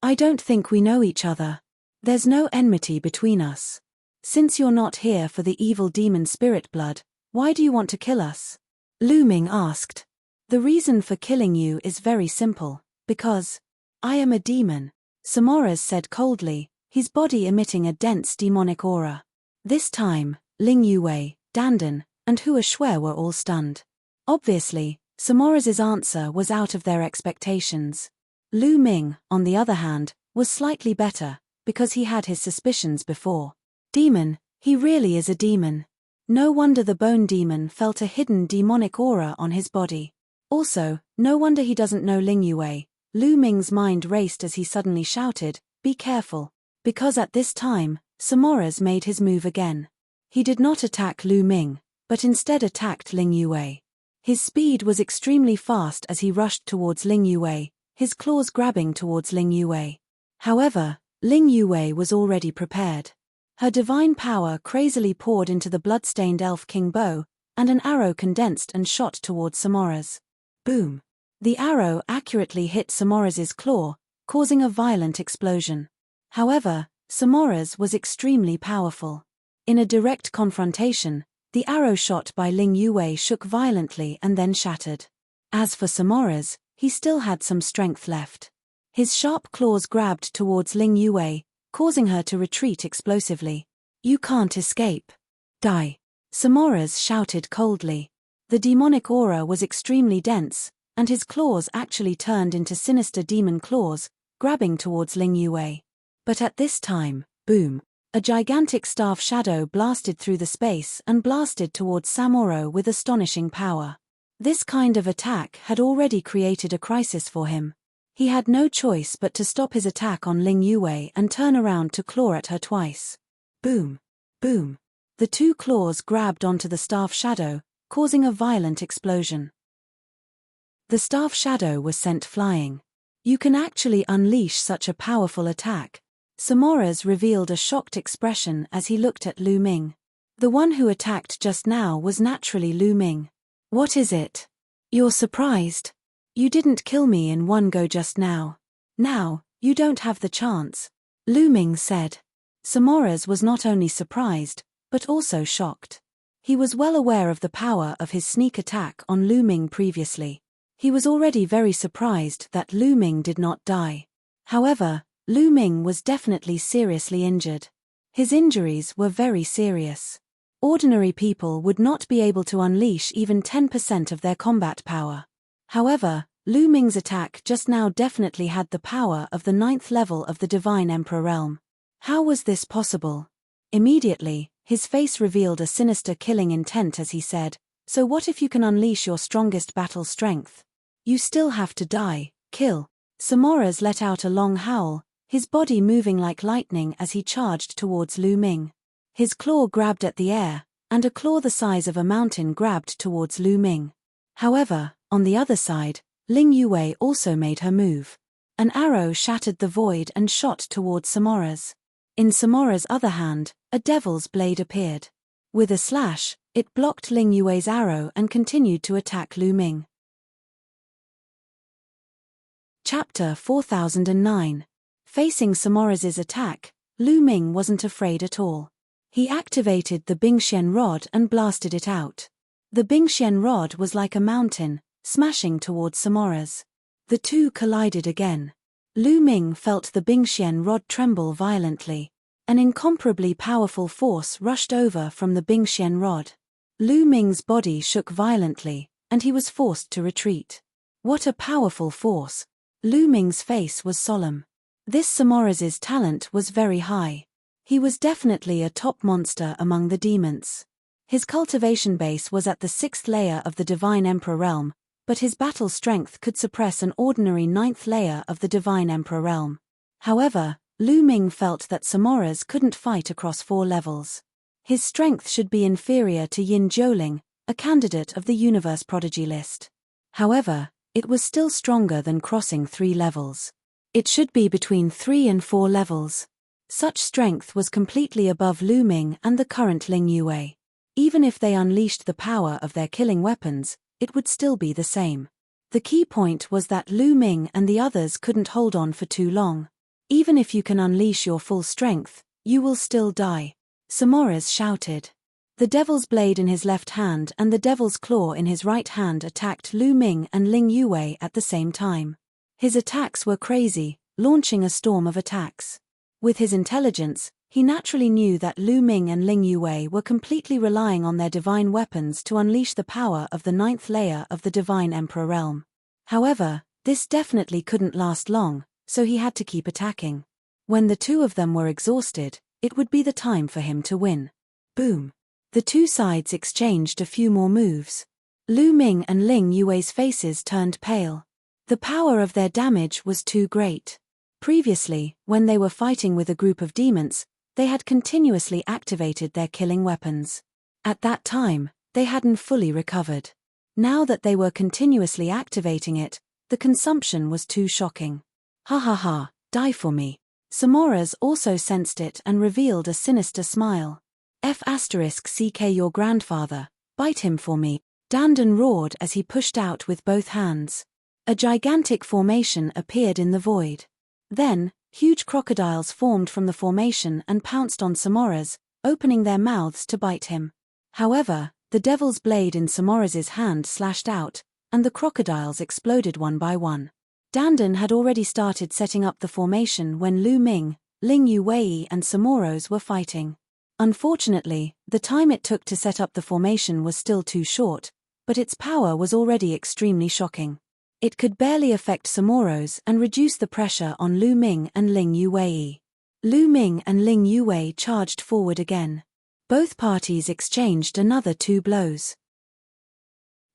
I don't think we know each other. There's no enmity between us. Since you're not here for the evil demon spirit blood, why do you want to kill us? Lu Ming asked. The reason for killing you is very simple, because I am a demon, Samoras said coldly, his body emitting a dense demonic aura. This time, Ling Yue, Dandan, and Hua Shui were all stunned. Obviously, Samoras's answer was out of their expectations. Lu Ming, on the other hand, was slightly better, because he had his suspicions before. Demon, he really is a demon. No wonder the bone demon felt a hidden demonic aura on his body. Also, no wonder he doesn't know Ling Yue. Lu Ming's mind raced as he suddenly shouted, "Be careful." Because at this time, Samoras made his move again. He did not attack Lu Ming, but instead attacked Ling Yue. His speed was extremely fast as he rushed towards Ling Yue, his claws grabbing towards Ling Yue. However, Ling Yue was already prepared. Her divine power crazily poured into the blood-stained elf king bow, and an arrow condensed and shot towards Samoras. Boom! The arrow accurately hit Samoras's claw, causing a violent explosion. However, Samoras was extremely powerful. In a direct confrontation, the arrow shot by Ling Yue shook violently and then shattered. As for Samoras, he still had some strength left. His sharp claws grabbed towards Ling Yue, causing her to retreat explosively. You can't escape. Die. Samoras shouted coldly. The demonic aura was extremely dense, and his claws actually turned into sinister demon claws, grabbing towards Ling Yue. But at this time, boom, a gigantic staff shadow blasted through the space and blasted towards Samoro with astonishing power. This kind of attack had already created a crisis for him. He had no choice but to stop his attack on Ling Yue and turn around to claw at her twice. Boom! Boom! The two claws grabbed onto the staff shadow, causing a violent explosion. The staff shadow was sent flying. You can actually unleash such a powerful attack. Samoras revealed a shocked expression as he looked at Lu Ming. The one who attacked just now was naturally Lu Ming. What is it? You're surprised? You didn't kill me in one go just now. Now, you don't have the chance, Lu Ming said. Samoras was not only surprised, but also shocked. He was well aware of the power of his sneak attack on Lu Ming previously. He was already very surprised that Lu Ming did not die. However, Lu Ming was definitely seriously injured. His injuries were very serious. Ordinary people would not be able to unleash even 10% of their combat power. However, Lu Ming's attack just now definitely had the power of the 9th level of the Divine Emperor realm. How was this possible? Immediately, his face revealed a sinister killing intent as he said, "So what if you can unleash your strongest battle strength? You still have to die, kill." Samoras let out a long howl, his body moving like lightning as he charged towards Lu Ming. His claw grabbed at the air, and a claw the size of a mountain grabbed towards Lu Ming. However, on the other side, Ling Yue also made her move. An arrow shattered the void and shot towards Samoras. In Samora's other hand, a devil's blade appeared. With a slash, it blocked Ling Yue's arrow and continued to attack Lu Ming. Chapter 4009. Facing Samoras's attack, Lu Ming wasn't afraid at all. He activated the Bingxian rod and blasted it out. The Bingxian rod was like a mountain, smashing towards Samoras. The two collided again. Lu Ming felt the Bingxian rod tremble violently. An incomparably powerful force rushed over from the Bingxian rod. Lu Ming's body shook violently, and he was forced to retreat. What a powerful force! Lu Ming's face was solemn. This Samoras's talent was very high. He was definitely a top monster among the demons. His cultivation base was at the 6th layer of the Divine Emperor realm, but his battle strength could suppress an ordinary 9th layer of the Divine Emperor realm. However, Lu Ming felt that Samoras couldn't fight across 4 levels. His strength should be inferior to Yin Jiuling, a candidate of the Universe Prodigy list. However, it was still stronger than crossing 3 levels. It should be between 3 and 4 levels. Such strength was completely above Lu Ming and the current Ling Yue. Even if they unleashed the power of their killing weapons, it would still be the same. The key point was that Lu Ming and the others couldn't hold on for too long. Even if you can unleash your full strength, you will still die. Samoras shouted. The devil's blade in his left hand and the devil's claw in his right hand attacked Lu Ming and Ling Yue at the same time. His attacks were crazy, launching a storm of attacks. With his intelligence, he naturally knew that Lu Ming and Ling Yue were completely relying on their divine weapons to unleash the power of the 9th layer of the Divine Emperor realm. However, this definitely couldn't last long, so he had to keep attacking. When the two of them were exhausted, it would be the time for him to win. Boom! The two sides exchanged a few more moves. Lu Ming and Ling Yue's faces turned pale. The power of their damage was too great. Previously, when they were fighting with a group of demons, they had continuously activated their killing weapons. At that time, they hadn't fully recovered. Now that they were continuously activating it, the consumption was too shocking. Ha ha ha, die for me. Samoras also sensed it and revealed a sinister smile. F***ck your grandfather, bite him for me, Dandan roared as he pushed out with both hands. A gigantic formation appeared in the void. Then, huge crocodiles formed from the formation and pounced on Samoras, opening their mouths to bite him. However, the devil's blade in Samoras's hand slashed out, and the crocodiles exploded one by one. Dandan had already started setting up the formation when Lu Ming, Ling Yue and Samoras were fighting. Unfortunately, the time it took to set up the formation was still too short, but its power was already extremely shocking. It could barely affect Samoras and reduce the pressure on Lu Ming and Ling Yue. Lu Ming and Ling Yue charged forward again. Both parties exchanged another 2 blows.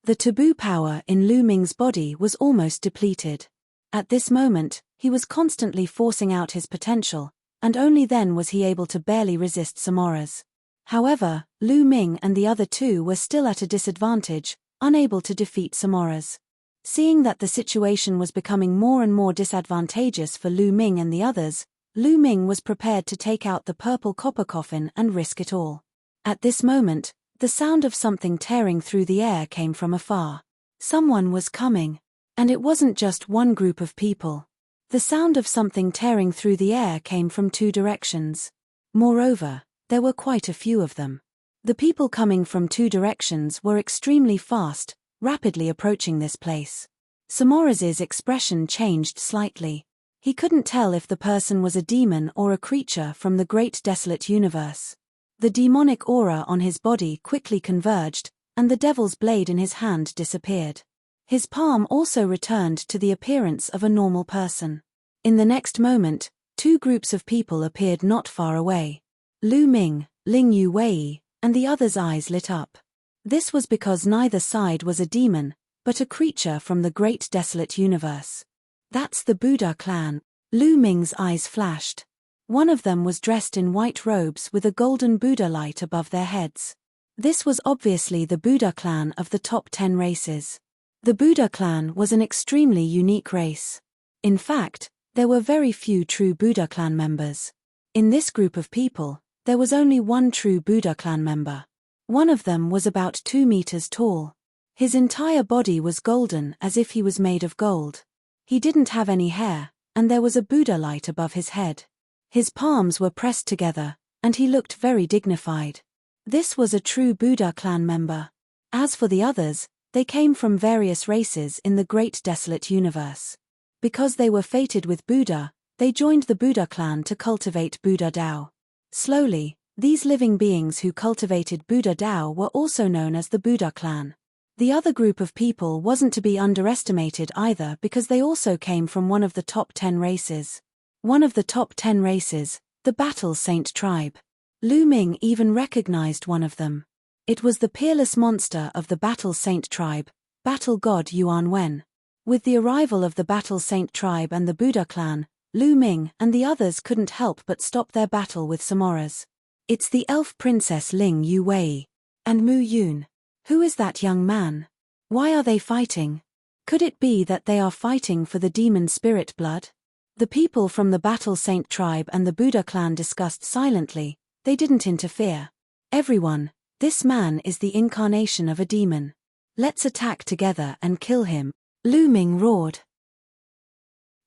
The taboo power in Lu Ming's body was almost depleted. At this moment, he was constantly forcing out his potential, and only then was he able to barely resist Samoras. However, Lu Ming and the other 2 were still at a disadvantage, unable to defeat Samoras. Seeing that the situation was becoming more and more disadvantageous for Lu Ming and the others, Lu Ming was prepared to take out the purple copper coffin and risk it all. At this moment, the sound of something tearing through the air came from afar. Someone was coming. And it wasn't just one group of people. The sound of something tearing through the air came from 2 directions. Moreover, there were quite a few of them. The people coming from 2 directions were extremely fast, rapidly approaching this place. Samoras's expression changed slightly. He couldn't tell if the person was a demon or a creature from the great desolate universe. The demonic aura on his body quickly converged, and the devil's blade in his hand disappeared. His palm also returned to the appearance of a normal person. In the next moment, 2 groups of people appeared not far away. Lu Ming, Ling Yue, and the others' eyes lit up. This was because neither side was a demon, but a creature from the great desolate universe. That's the Buddha clan. Lu Ming's eyes flashed. One of them was dressed in white robes with a golden Buddha light above their heads. This was obviously the Buddha clan of the top 10 races. The Buddha clan was an extremely unique race. In fact, there were very few true Buddha clan members. In this group of people, there was only one true Buddha clan member. One of them was about 2 meters tall. His entire body was golden as if he was made of gold. He didn't have any hair, and there was a Buddha light above his head. His palms were pressed together, and he looked very dignified. This was a true Buddha clan member. As for the others, they came from various races in the great desolate universe. Because they were fated with Buddha, they joined the Buddha clan to cultivate Buddha Dao. Slowly, these living beings who cultivated Buddha Dao were also known as the Buddha clan. The other group of people wasn't to be underestimated either because they also came from one of the top 10 races. One of the top 10 races, the Battle Saint tribe. Lu Ming even recognized one of them. It was the peerless monster of the Battle Saint tribe, Battle God Yuan Wen. With the arrival of the Battle Saint tribe and the Buddha clan, Lu Ming and the others couldn't help but stop their battle with Samoras. It's the elf princess Ling Yu Wei. And Mu Yun. Who is that young man? Why are they fighting? Could it be that they are fighting for the demon spirit blood? The people from the Battle Saint tribe and the Buddha clan discussed silently. They didn't interfere. Everyone, this man is the incarnation of a demon. Let's attack together and kill him, Lu Ming roared.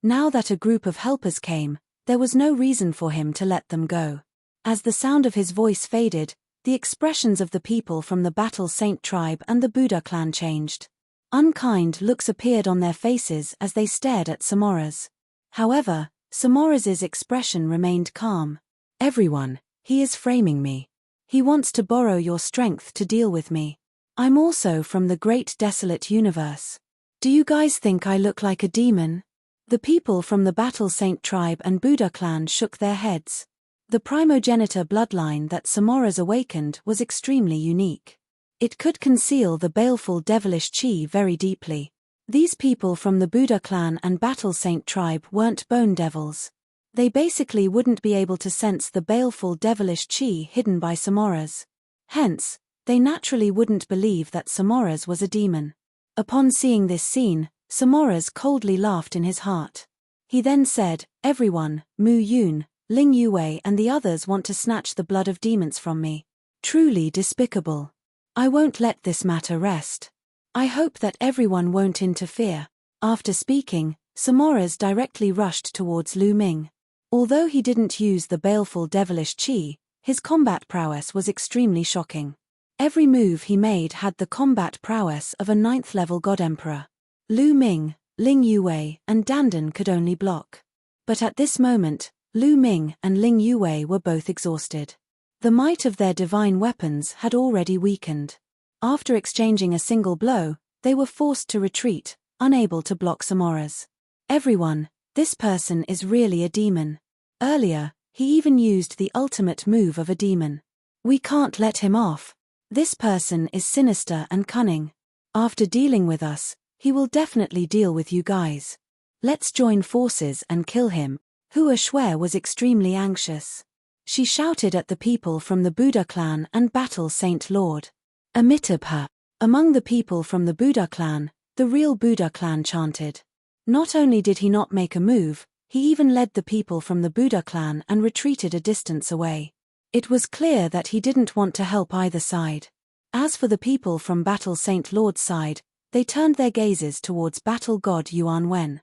Now that a group of helpers came, there was no reason for him to let them go. As the sound of his voice faded, the expressions of the people from the Battle Saint tribe and the Buddha clan changed. Unkind looks appeared on their faces as they stared at Samoras. However, Samoras's expression remained calm. Everyone, he is framing me. He wants to borrow your strength to deal with me. I'm also from the great desolate universe. Do you guys think I look like a demon? The people from the Battle Saint tribe and Buddha clan shook their heads. The primogenitor bloodline that Samoras awakened was extremely unique. It could conceal the baleful devilish chi very deeply. These people from the Buddha clan and Battle Saint tribe weren't bone devils. They basically wouldn't be able to sense the baleful devilish chi hidden by Samoras. Hence, they naturally wouldn't believe that Samoras was a demon. Upon seeing this scene, Samoras coldly laughed in his heart. He then said, "Everyone, Mu Yun, Ling Yue and the others want to snatch the blood of demons from me. Truly despicable. I won't let this matter rest. I hope that everyone won't interfere." After speaking, Samoras directly rushed towards Lu Ming. Although he didn't use the baleful devilish chi, his combat prowess was extremely shocking. Every move he made had the combat prowess of a 9th level God Emperor. Lu Ming, Ling Yue and Dandan could only block. But at this moment, Lu Ming and Ling Yue were both exhausted. The might of their divine weapons had already weakened. After exchanging a single blow, they were forced to retreat, unable to block Samoras. Everyone, this person is really a demon. Earlier, he even used the ultimate move of a demon. We can't let him off. This person is sinister and cunning. After dealing with us, he will definitely deal with you guys. Let's join forces and kill him. Hua Shui was extremely anxious. She shouted at the people from the Buddha clan and Battle Saint Lord. Amitabha. Among the people from the Buddha clan, the real Buddha clan chanted. Not only did he not make a move, he even led the people from the Buddha clan and retreated a distance away. It was clear that he didn't want to help either side. As for the people from Battle Saint Lord's side, they turned their gazes towards Battle God Yuan Wen.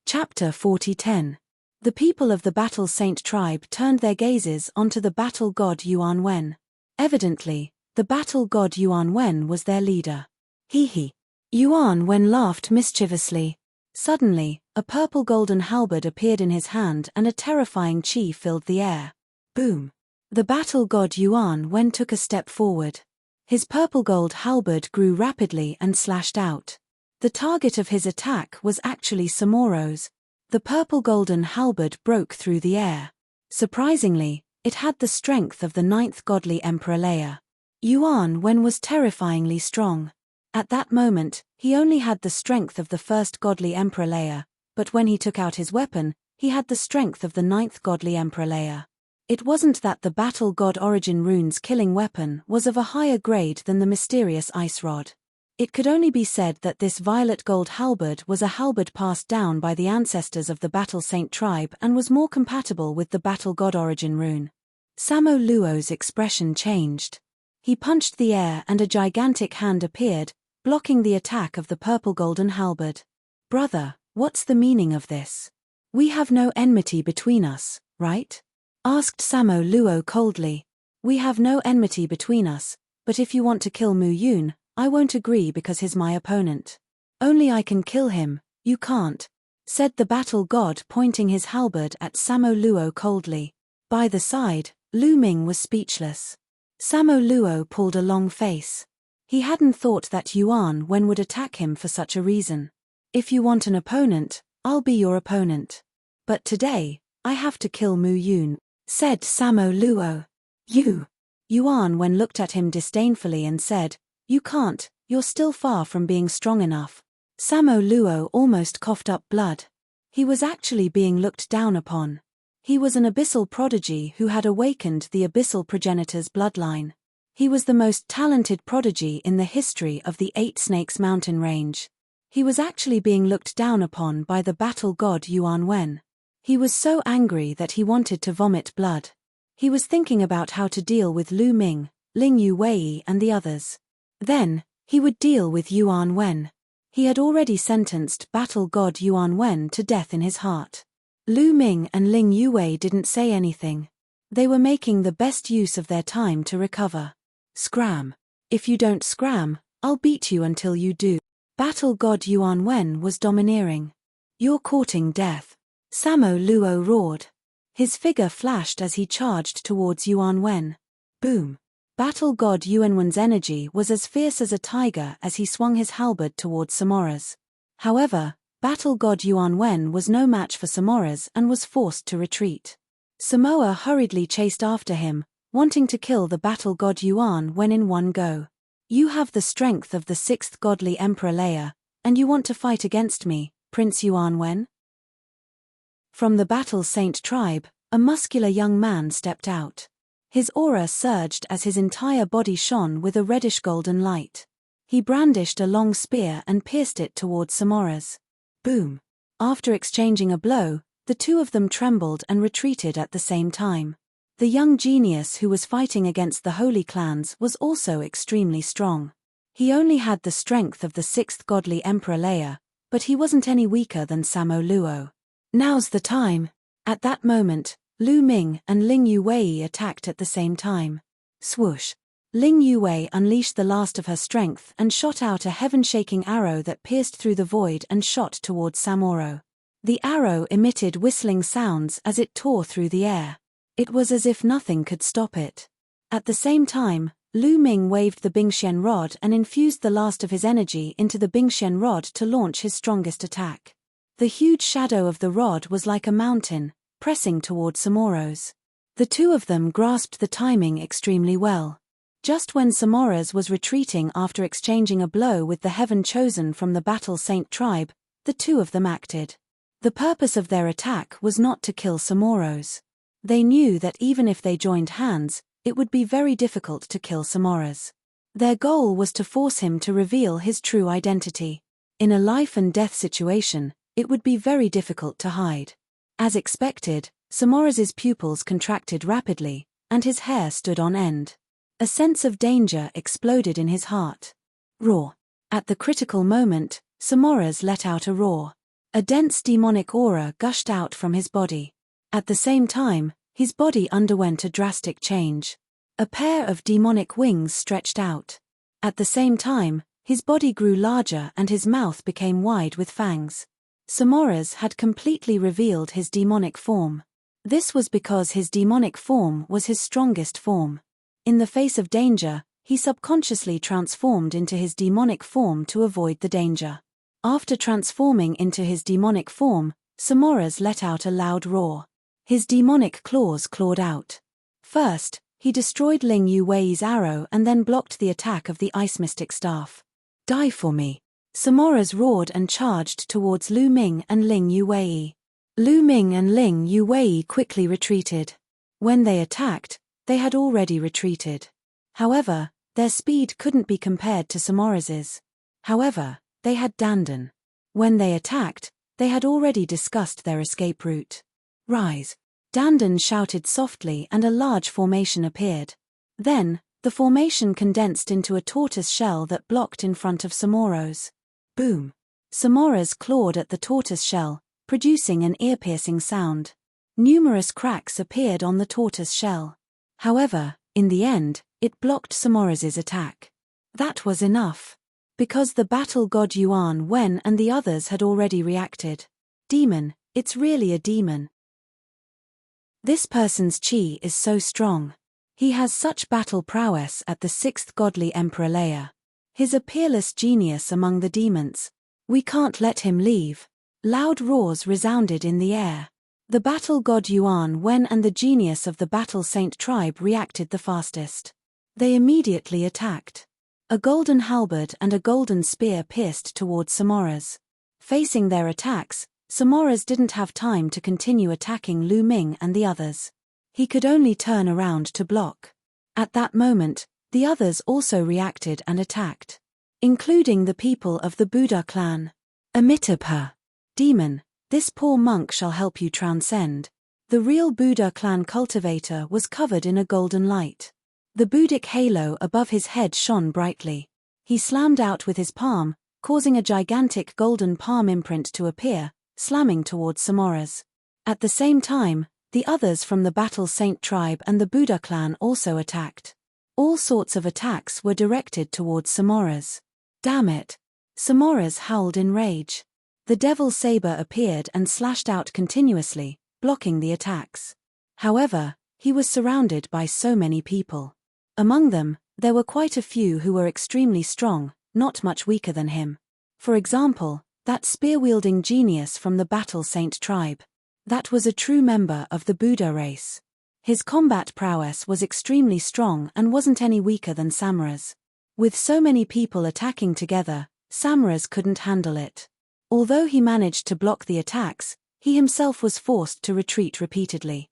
Chapter 40:10. The people of the Battle Saint tribe turned their gazes onto the Battle God Yuan Wen. Evidently, the Battle God Yuan Wen was their leader. Hee. Yuan Wen laughed mischievously. Suddenly, a purple golden halberd appeared in his hand and a terrifying chi filled the air. Boom! The Battle God Yuan Wen took a step forward. His purple gold halberd grew rapidly and slashed out. The target of his attack was actually Samoros. The purple golden halberd broke through the air. Surprisingly, it had the strength of the 9th godly emperor layer. Yuan Wen was terrifyingly strong. At that moment, he only had the strength of the 1st godly emperor layer, but when he took out his weapon, he had the strength of the 9th godly emperor layer. It wasn't that the battle god origin rune's killing weapon was of a higher grade than the mysterious ice rod. It could only be said that this violet gold halberd was a halberd passed down by the ancestors of the Battle Saint tribe and was more compatible with the battle god origin rune. Samo Luo's expression changed. He punched the air and a gigantic hand appeared, blocking the attack of the purple-golden halberd. Brother, what's the meaning of this? We have no enmity between us, right? Asked Samo Luo coldly. We have no enmity between us, but if you want to kill Mu Yun, I won't agree because he's my opponent. Only I can kill him, you can't, said the battle god pointing his halberd at Samo Luo coldly. By the side, Lu Ming was speechless. Samo Luo pulled a long face. He hadn't thought that Yuan Wen would attack him for such a reason. If you want an opponent, I'll be your opponent. But today, I have to kill Mu Yun, said Samo Luo. You. Yuan Wen looked at him disdainfully and said, You can't, you're still far from being strong enough. Samo Luo almost coughed up blood. He was actually being looked down upon. He was an abyssal prodigy who had awakened the abyssal progenitor's bloodline. He was the most talented prodigy in the history of the Eight Snakes mountain range. He was actually being looked down upon by the battle god Yuan Wen. He was so angry that he wanted to vomit blood. He was thinking about how to deal with Lu Ming, Ling Yu Wei and the others. Then, he would deal with Yuan Wen. He had already sentenced battle god Yuan Wen to death in his heart. Lu Ming and Ling Yu Wei didn't say anything. They were making the best use of their time to recover. Scram. If you don't scram, I'll beat you until you do. Battle god Yuan Wen was domineering. You're courting death. Samo Luo roared. His figure flashed as he charged towards Yuan Wen. Boom. Battle god Yuan Wen's energy was as fierce as a tiger as he swung his halberd towards Samora's. However, battle god Yuan Wen was no match for Samora's and was forced to retreat. Samoa hurriedly chased after him, wanting to kill the battle god Yuan Wen in one go. You have the strength of the sixth godly emperor Leia, and you want to fight against me, Prince Yuan Wen? From the battle saint tribe, a muscular young man stepped out. His aura surged as his entire body shone with a reddish-golden light. He brandished a long spear and pierced it towards Samora's. Boom. After exchanging a blow, the two of them trembled and retreated at the same time. The young genius who was fighting against the holy clans was also extremely strong. He only had the strength of the sixth godly emperor Leia, but he wasn't any weaker than Samo Luo. Now's the time. At that moment, Lu Ming and Ling Yu Wei attacked at the same time. Swoosh. Ling Yu Wei unleashed the last of her strength and shot out a heaven-shaking arrow that pierced through the void and shot towards Samoro. The arrow emitted whistling sounds as it tore through the air. It was as if nothing could stop it. At the same time, Lu Ming waved the Bingxian rod and infused the last of his energy into the Bingxian rod to launch his strongest attack. The huge shadow of the rod was like a mountain, pressing toward Samoro's. The two of them grasped the timing extremely well. Just when Samora's was retreating after exchanging a blow with the heaven chosen from the battle saint tribe, the two of them acted. The purpose of their attack was not to kill Samora's. They knew that even if they joined hands, it would be very difficult to kill Samora's. Their goal was to force him to reveal his true identity. In a life and death situation, it would be very difficult to hide. As expected, Samora's pupils contracted rapidly, and his hair stood on end. A sense of danger exploded in his heart. Roar. At the critical moment, Samora's let out a roar. A dense demonic aura gushed out from his body. At the same time, his body underwent a drastic change. A pair of demonic wings stretched out. At the same time, his body grew larger and his mouth became wide with fangs. Samora's had completely revealed his demonic form. This was because his demonic form was his strongest form. In the face of danger, he subconsciously transformed into his demonic form to avoid the danger. After transforming into his demonic form, Samora's let out a loud roar. His demonic claws clawed out. First, he destroyed Ling Yu Wei's arrow and then blocked the attack of the Ice Mystic Staff. Die for me. Samora's roared and charged towards Lu Ming and Ling Yu Wei. Lu Ming and Ling Yu Wei quickly retreated. When they attacked, they had already retreated. However, their speed couldn't be compared to Samora's. However, they had Dandan. When they attacked, they had already discussed their escape route. Rise. Dandan shouted softly and a large formation appeared. Then, the formation condensed into a tortoise shell that blocked in front of Samoro's. Boom! Samoras clawed at the tortoise shell, producing an ear-piercing sound. Numerous cracks appeared on the tortoise shell. However, in the end, it blocked Samoras's attack. That was enough. Because the battle god Yuan Wen and the others had already reacted. Demon, it's really a demon. This person's chi is so strong. He has such battle prowess at the 6th godly emperor layer. He's a peerless genius among the demons. We can't let him leave. Loud roars resounded in the air. The battle god Yuan Wen and the genius of the battle saint tribe reacted the fastest. They immediately attacked. A golden halberd and a golden spear pierced towards Samoras. Facing their attacks, Samoras didn't have time to continue attacking Lu Ming and the others. He could only turn around to block. At that moment, the others also reacted and attacked. Including the people of the Buddha clan. Amitabha. Demon, this poor monk shall help you transcend. The real Buddha clan cultivator was covered in a golden light. The Buddhic halo above his head shone brightly. He slammed out with his palm, causing a gigantic golden palm imprint to appear, slamming towards Samoras. At the same time, the others from the Battle Saint tribe and the Buddha clan also attacked. All sorts of attacks were directed towards Samoras. Damn it! Samoras howled in rage. The devil saber appeared and slashed out continuously, blocking the attacks. However, he was surrounded by so many people. Among them, there were quite a few who were extremely strong, not much weaker than him. For example, that spear-wielding genius from the Battle Saint tribe. That was a true member of the Buddha race. His combat prowess was extremely strong and wasn't any weaker than Samura's. With so many people attacking together, Samura's couldn't handle it. Although he managed to block the attacks, he himself was forced to retreat repeatedly.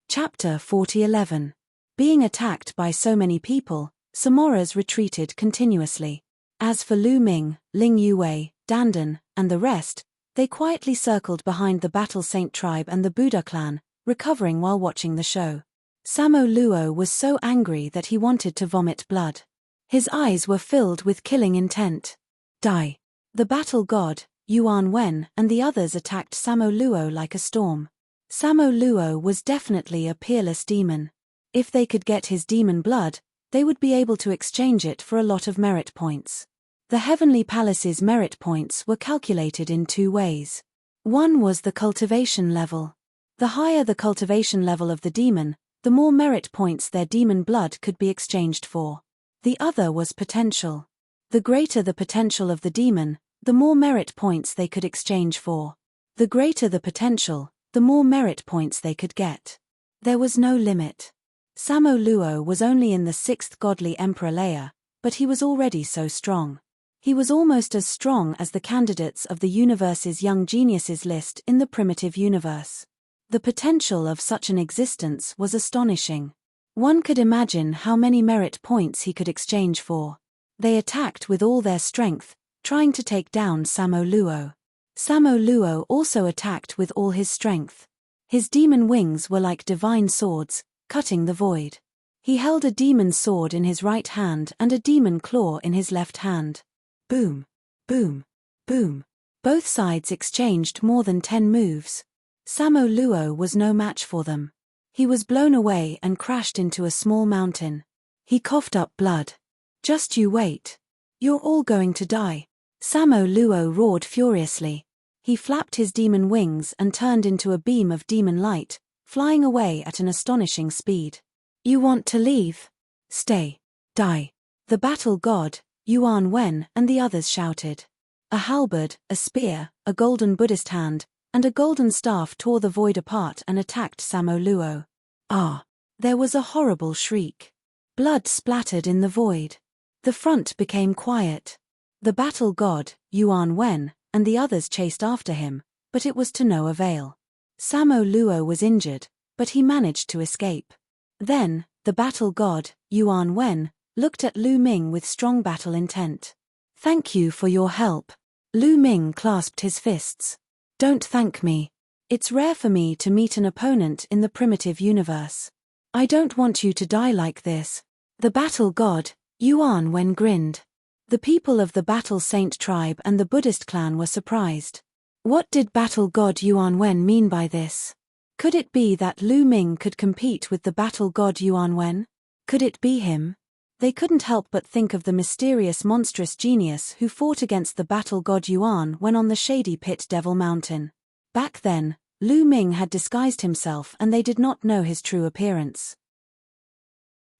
Chapter 40:11. Being attacked by so many people, Samoras retreated continuously. As for Lu Ming, Ling Yuwei, Dandan, and the rest, they quietly circled behind the Battle Saint tribe and the Buddha clan, recovering while watching the show. Samo Luo was so angry that he wanted to vomit blood. His eyes were filled with killing intent. Die. The battle god, Yuan Wen, and the others attacked Samo Luo like a storm. Samo Luo was definitely a peerless demon. If they could get his demon blood, they would be able to exchange it for a lot of merit points. The Heavenly Palace's merit points were calculated in two ways. One was the cultivation level. The higher the cultivation level of the demon, the more merit points their demon blood could be exchanged for. The other was potential. The greater the potential of the demon, the more merit points they could exchange for. The greater the potential, the more merit points they could get. There was no limit. Samo Luo was only in the 6th godly emperor layer, but he was already so strong. He was almost as strong as the candidates of the universe's young geniuses list in the primitive universe. The potential of such an existence was astonishing. One could imagine how many merit points he could exchange for. They attacked with all their strength, trying to take down Samo Luo. Samo Luo also attacked with all his strength. His demon wings were like divine swords, cutting the void. He held a demon sword in his right hand and a demon claw in his left hand. Boom, boom, boom. Both sides exchanged more than 10 moves. Samo Luo was no match for them. He was blown away and crashed into a small mountain. He coughed up blood. Just you wait. You're all going to die. Samo Luo roared furiously. He flapped his demon wings and turned into a beam of demon light, flying away at an astonishing speed. You want to leave? Stay. Die. The battle god, Yuan Wen, and the others shouted. A halberd, a spear, a golden Buddhist hand, and a golden staff tore the void apart and attacked Samo Luo. Ah! There was a horrible shriek. Blood splattered in the void. The front became quiet. The battle god, Yuan Wen, and the others chased after him, but it was to no avail. Samo Luo was injured, but he managed to escape. Then, the battle god, Yuan Wen, looked at Lu Ming with strong battle intent. Thank you for your help. Lu Ming clasped his fists. Don't thank me. It's rare for me to meet an opponent in the primitive universe. I don't want you to die like this. The battle god, Yuan Wen grinned. The people of the Battle Saint tribe and the Buddhist clan were surprised. What did battle god Yuan Wen mean by this? Could it be that Lu Ming could compete with the battle god Yuan Wen? Could it be him? They couldn't help but think of the mysterious monstrous genius who fought against the battle god Yuan when on the shady pit Devil Mountain. Back then, Lu Ming had disguised himself and they did not know his true appearance.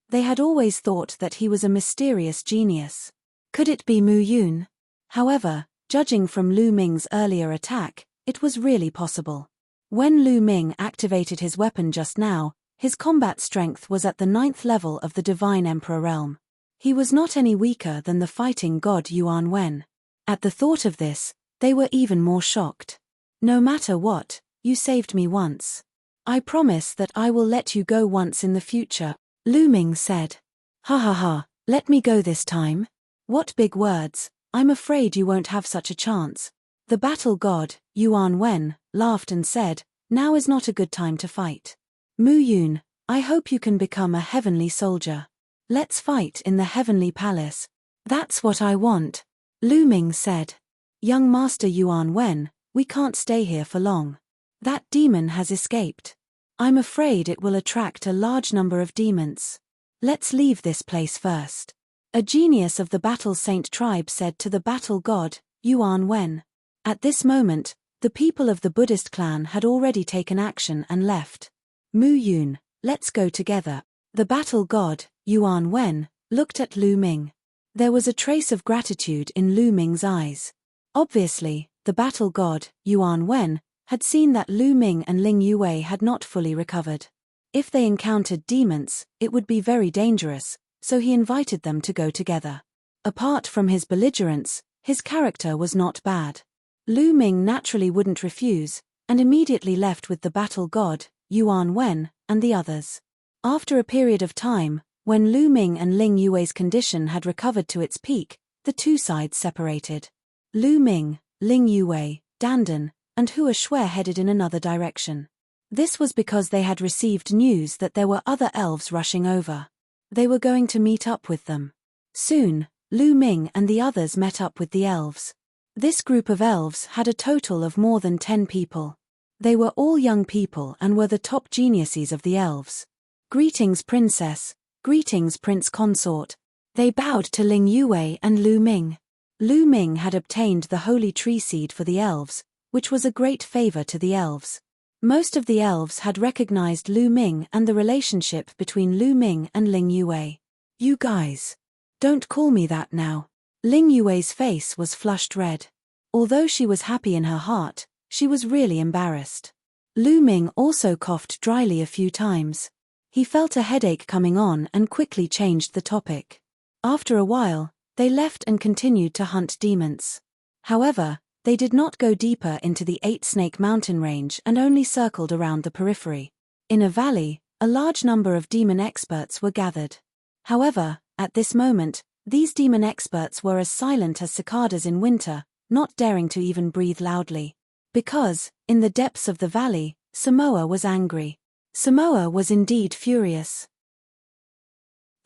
They had always thought that he was a mysterious genius. Could it be Mu Yun? However, judging from Lu Ming's earlier attack, it was really possible. When Lu Ming activated his weapon just now, his combat strength was at the 9th level of the Divine Emperor realm. He was not any weaker than the fighting god Yuan Wen. At the thought of this, they were even more shocked. No matter what, you saved me once. I promise that I will let you go once in the future, Lu Ming said. Ha ha ha, let me go this time? What big words, I'm afraid you won't have such a chance. The battle god, Yuan Wen, laughed and said, now is not a good time to fight. Mu Yun, I hope you can become a heavenly soldier. Let's fight in the heavenly palace. That's what I want, Lu Ming said. Young Master Yuan Wen, we can't stay here for long. That demon has escaped. I'm afraid it will attract a large number of demons. Let's leave this place first. A genius of the Battle Saint tribe said to the battle god, Yuan Wen. At this moment, the people of the Buddhist clan had already taken action and left. Mu Yun, let's go together. The battle god, Yuan Wen, looked at Lu Ming. There was a trace of gratitude in Lu Ming's eyes. Obviously, the battle god, Yuan Wen, had seen that Lu Ming and Ling Yue had not fully recovered. If they encountered demons, it would be very dangerous, so he invited them to go together. Apart from his belligerence, his character was not bad. Lu Ming naturally wouldn't refuse, and immediately left with the battle god, Yuan Wen, and the others. After a period of time, when Lu Ming and Ling Yue's condition had recovered to its peak, the two sides separated. Lu Ming, Ling Yue, Dandan, and Hua Shui headed in another direction. This was because they had received news that there were other elves rushing over. They were going to meet up with them. Soon, Lu Ming and the others met up with the elves. This group of elves had a total of more than 10 people. They were all young people and were the top geniuses of the elves. Greetings, princess. Greetings, prince consort. They bowed to Ling Yue and Lu Ming. Lu Ming had obtained the holy tree seed for the elves, which was a great favor to the elves. Most of the elves had recognized Lu Ming and the relationship between Lu Ming and Ling Yue. You guys. Don't call me that now. Ling Yue's face was flushed red. Although she was happy in her heart, she was really embarrassed. Lu Ming also coughed dryly a few times. He felt a headache coming on and quickly changed the topic. After a while, they left and continued to hunt demons. However, they did not go deeper into the 8-Snake Mountain range and only circled around the periphery. In a valley, a large number of demon experts were gathered. However, at this moment, these demon experts were as silent as cicadas in winter, not daring to even breathe loudly. Because, in the depths of the valley, Samoa was angry. Samoa was indeed furious.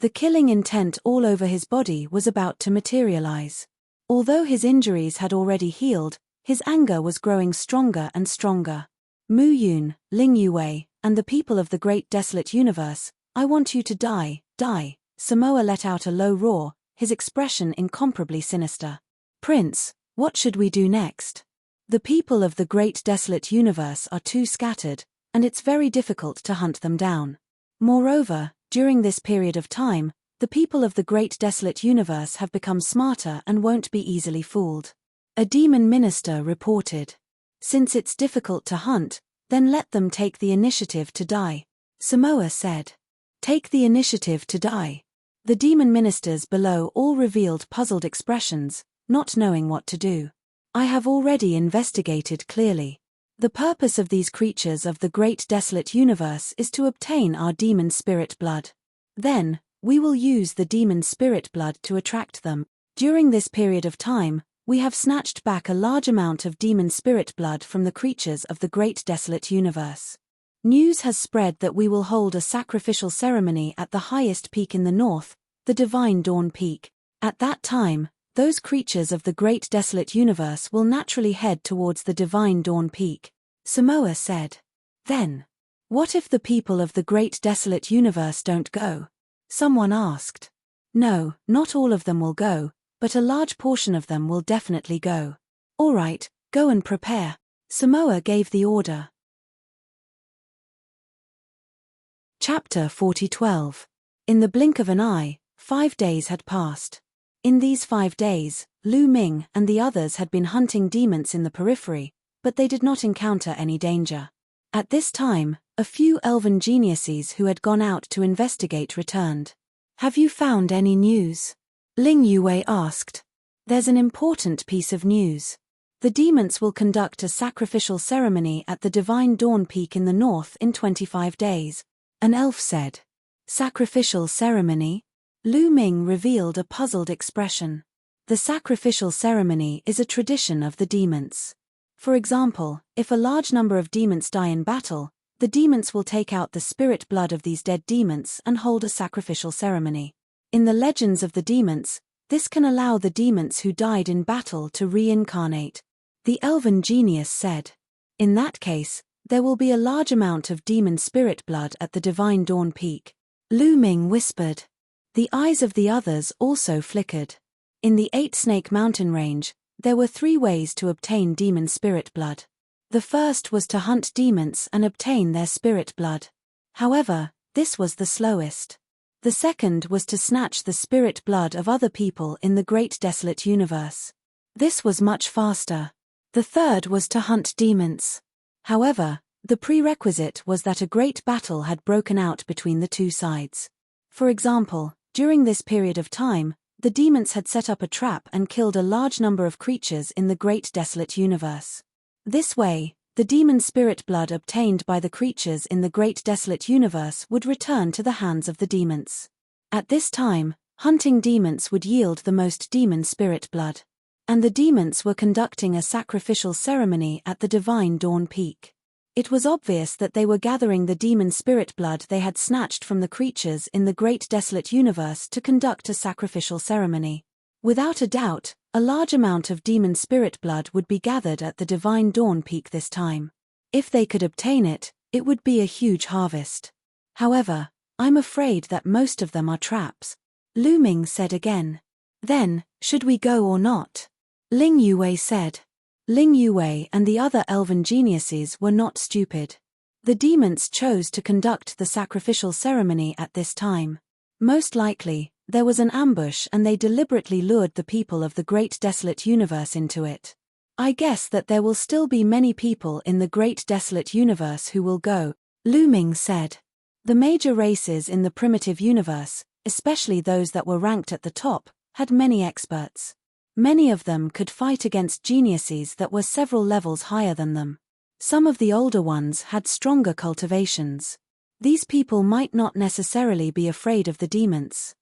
The killing intent all over his body was about to materialize. Although his injuries had already healed, his anger was growing stronger and stronger. Mu Yun, Ling Yue, and the people of the great desolate universe, I want you to die, die. Samoa let out a low roar, his expression incomparably sinister. Prince, what should we do next? The people of the great desolate universe are too scattered, and it's very difficult to hunt them down. Moreover, during this period of time, the people of the great desolate universe have become smarter and won't be easily fooled. A demon minister reported. Since it's difficult to hunt, then let them take the initiative to die. Samoa said. Take the initiative to die. The demon ministers below all revealed puzzled expressions, not knowing what to do. I have already investigated clearly. The purpose of these creatures of the great desolate universe is to obtain our demon spirit blood. Then, we will use the demon spirit blood to attract them. During this period of time, We have snatched back a large amount of demon spirit blood from the creatures of the great desolate universe. News has spread that we will hold a sacrificial ceremony at the highest peak in the north, the Divine Dawn Peak. At that time, those creatures of the great desolate universe will naturally head towards the Divine Dawn Peak. Samoa said. Then, what if the people of the great desolate universe don't go? Someone asked. No, not all of them will go, but a large portion of them will definitely go. All right, go and prepare. Samoa gave the order. Chapter 40:12. In the blink of an eye, 5 days had passed. In these 5 days, Lu Ming and the others had been hunting demons in the periphery, but they did not encounter any danger. At this time, a few elven geniuses who had gone out to investigate returned. Have you found any news? Ling Yue asked. There's an important piece of news. The demons will conduct a sacrificial ceremony at the Divine Dawn Peak in the north in 25 days. An elf said. Sacrificial ceremony? Lu Ming revealed a puzzled expression. The sacrificial ceremony is a tradition of the demons. For example, if a large number of demons die in battle, the demons will take out the spirit blood of these dead demons and hold a sacrificial ceremony. In the legends of the demons, this can allow the demons who died in battle to reincarnate. The elven genius said. In that case, there will be a large amount of demon spirit blood at the Divine Dawn Peak. Lu Ming whispered. The eyes of the others also flickered. In the 8-Snake Mountain Range, there were 3 ways to obtain demon spirit blood. The first was to hunt demons and obtain their spirit blood. However, this was the slowest. The second was to snatch the spirit blood of other people in the great desolate universe. This was much faster. The third was to hunt demons. However, the prerequisite was that a great battle had broken out between the 2 sides. For example, during this period of time, the demons had set up a trap and killed a large number of creatures in the great desolate universe. This way, the demon spirit blood obtained by the creatures in the great desolate universe would return to the hands of the demons. At this time, hunting demons would yield the most demon spirit blood. And the demons were conducting a sacrificial ceremony at the Divine Dawn Peak. It was obvious that they were gathering the demon spirit blood they had snatched from the creatures in the great desolate universe to conduct a sacrificial ceremony. Without a doubt, a large amount of demon spirit blood would be gathered at the Divine Dawn Peak this time. If they could obtain it, it would be a huge harvest. However, I'm afraid that most of them are traps. Lu Ming said again. Then, should we go or not? Ling Yue said. Ling Yue and the other elven geniuses were not stupid. The demons chose to conduct the sacrificial ceremony at this time. Most likely, there was an ambush and they deliberately lured the people of the great desolate universe into it. I guess that there will still be many people in the great desolate universe who will go, Lu Ming said. The major races in the primitive universe, especially those that were ranked at the top, had many experts. Many of them could fight against geniuses that were several levels higher than them. Some of the older ones had stronger cultivations. These people might not necessarily be afraid of the demons.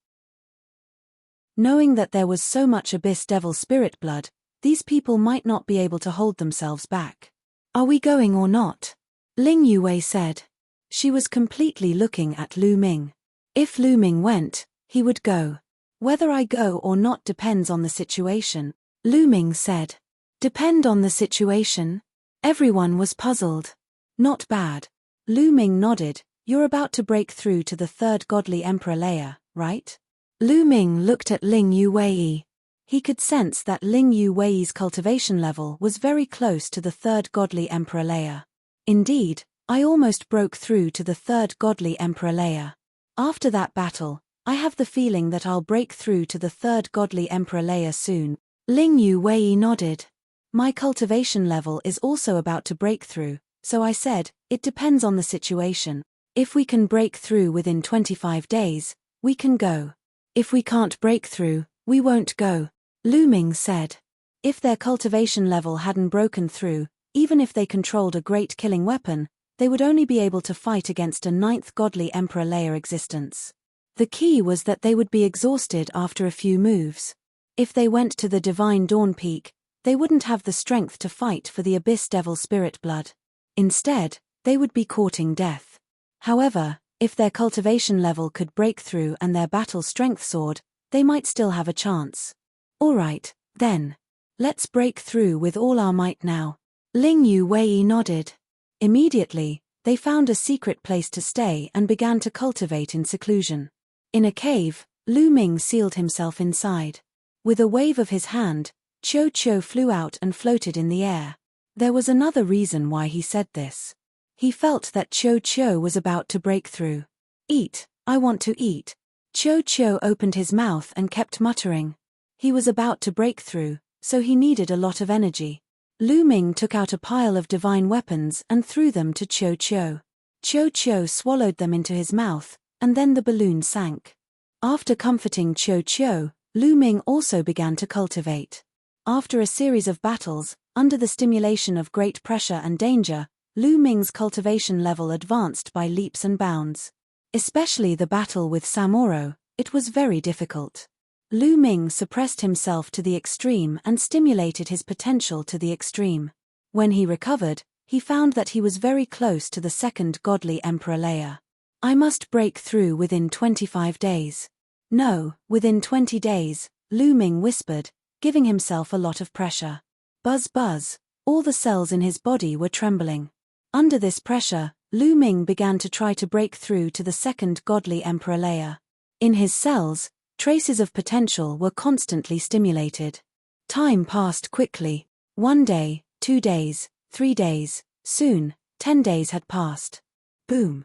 Knowing that there was so much abyss devil spirit blood, these people might not be able to hold themselves back. Are we going or not? Ling Yue said. She was completely looking at Lu Ming. If Lu Ming went, he would go. Whether I go or not depends on the situation, Lu Ming said. Depend on the situation? Everyone was puzzled. Not bad. Lu Ming nodded. You're about to break through to the 3rd godly emperor layer, right? Lu Ming looked at Ling Yue. He could sense that Ling Yue's cultivation level was very close to the 3rd godly emperor layer. Indeed, I almost broke through to the 3rd godly emperor layer. After that battle, I have the feeling that I'll break through to the 3rd godly emperor layer soon. Ling Yue nodded. My cultivation level is also about to break through, so I said, it depends on the situation. If we can break through within 25 days, we can go. If we can't break through, we won't go, Lu Ming said. If their cultivation level hadn't broken through, even if they controlled a great killing weapon, they would only be able to fight against a 9th godly emperor layer existence. The key was that they would be exhausted after a few moves. If they went to the Divine Dawn Peak, they wouldn't have the strength to fight for the Abyss Devil Spirit blood. Instead, they would be courting death. However, if their cultivation level could break through and their battle strength soared, they might still have a chance. Alright, then. Let's break through with all our might now. Ling Yu Wei nodded. Immediately, they found a secret place to stay and began to cultivate in seclusion. In a cave, Lu Ming sealed himself inside. With a wave of his hand, Qiu Qiu flew out and floated in the air. There was another reason why he said this. He felt that Qiu Qiu was about to break through. Eat, I want to eat. Qiu Qiu opened his mouth and kept muttering. He was about to break through, so he needed a lot of energy. Lu Ming took out a pile of divine weapons and threw them to Qiu Qiu. Qiu Qiu swallowed them into his mouth, and then the balloon sank. After comforting Qiu Qiu, Lu Ming also began to cultivate. After a series of battles, under the stimulation of great pressure and danger, Lu Ming's cultivation level advanced by leaps and bounds. Especially the battle with Samoro, it was very difficult. Lu Ming suppressed himself to the extreme and stimulated his potential to the extreme. When he recovered, he found that he was very close to the second godly emperor layer. I must break through within 25 days. No, within 20 days, Lu Ming whispered, giving himself a lot of pressure. Buzz buzz, all the cells in his body were trembling. Under this pressure, Lu Ming began to try to break through to the second godly emperor layer. In his cells, traces of potential were constantly stimulated. Time passed quickly. 1 day, 2 days, 3 days, soon, 10 days had passed. Boom.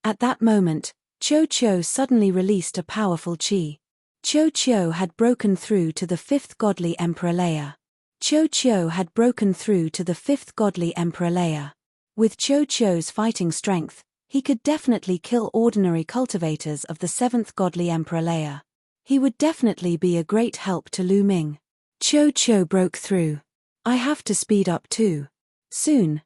At that moment, Qiu Qiu suddenly released a powerful qi. Qiu Qiu had broken through to the 5th godly emperor layer. Qiu Qiu had broken through to the 5th godly emperor layer. With Qiu Qiu's fighting strength, he could definitely kill ordinary cultivators of the 7th godly emperor layer. He would definitely be a great help to Lu Ming. Qiu Qiu broke through. I have to speed up too. Soon,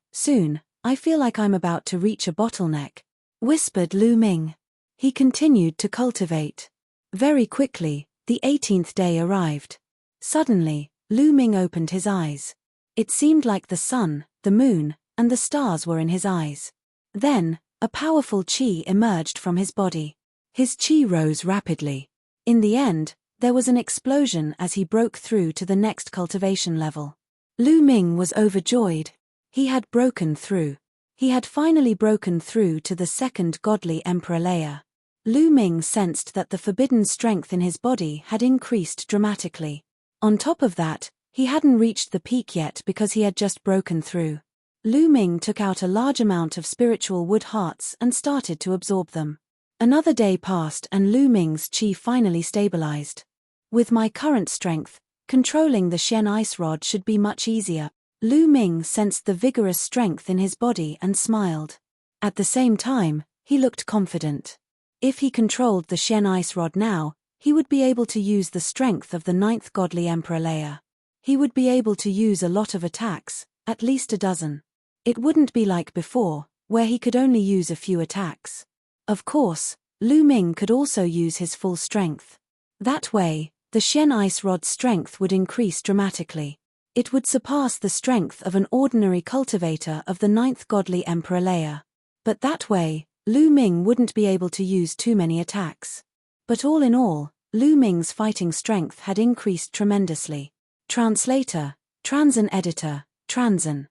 I feel like I'm about to reach a bottleneck, whispered Lu Ming. He continued to cultivate. Very quickly, the 18th day arrived. Suddenly, Lu Ming opened his eyes. It seemed like the sun, the moon, and the stars were in his eyes. Then, a powerful qi emerged from his body. His qi rose rapidly. In the end, there was an explosion as he broke through to the next cultivation level. Lu Ming was overjoyed. He had broken through. He had finally broken through to the second godly emperor layer. Lu Ming sensed that the forbidden strength in his body had increased dramatically. On top of that, he hadn't reached the peak yet because he had just broken through. Lu Ming took out a large amount of spiritual wood hearts and started to absorb them. Another day passed and Lu Ming's qi finally stabilized. With my current strength, controlling the Shen ice rod should be much easier. Lu Ming sensed the vigorous strength in his body and smiled. At the same time, he looked confident. If he controlled the Shen ice rod now, he would be able to use the strength of the 9th godly emperor layer. He would be able to use a lot of attacks, at least a dozen. It wouldn't be like before, where he could only use a few attacks. Of course, Lu Ming could also use his full strength. That way, the Shen ice rod's strength would increase dramatically. It would surpass the strength of an ordinary cultivator of the 9th godly emperor layer. But that way, Lu Ming wouldn't be able to use too many attacks. But all in all, Lu Ming's fighting strength had increased tremendously. Translator, Transen Editor, Transen.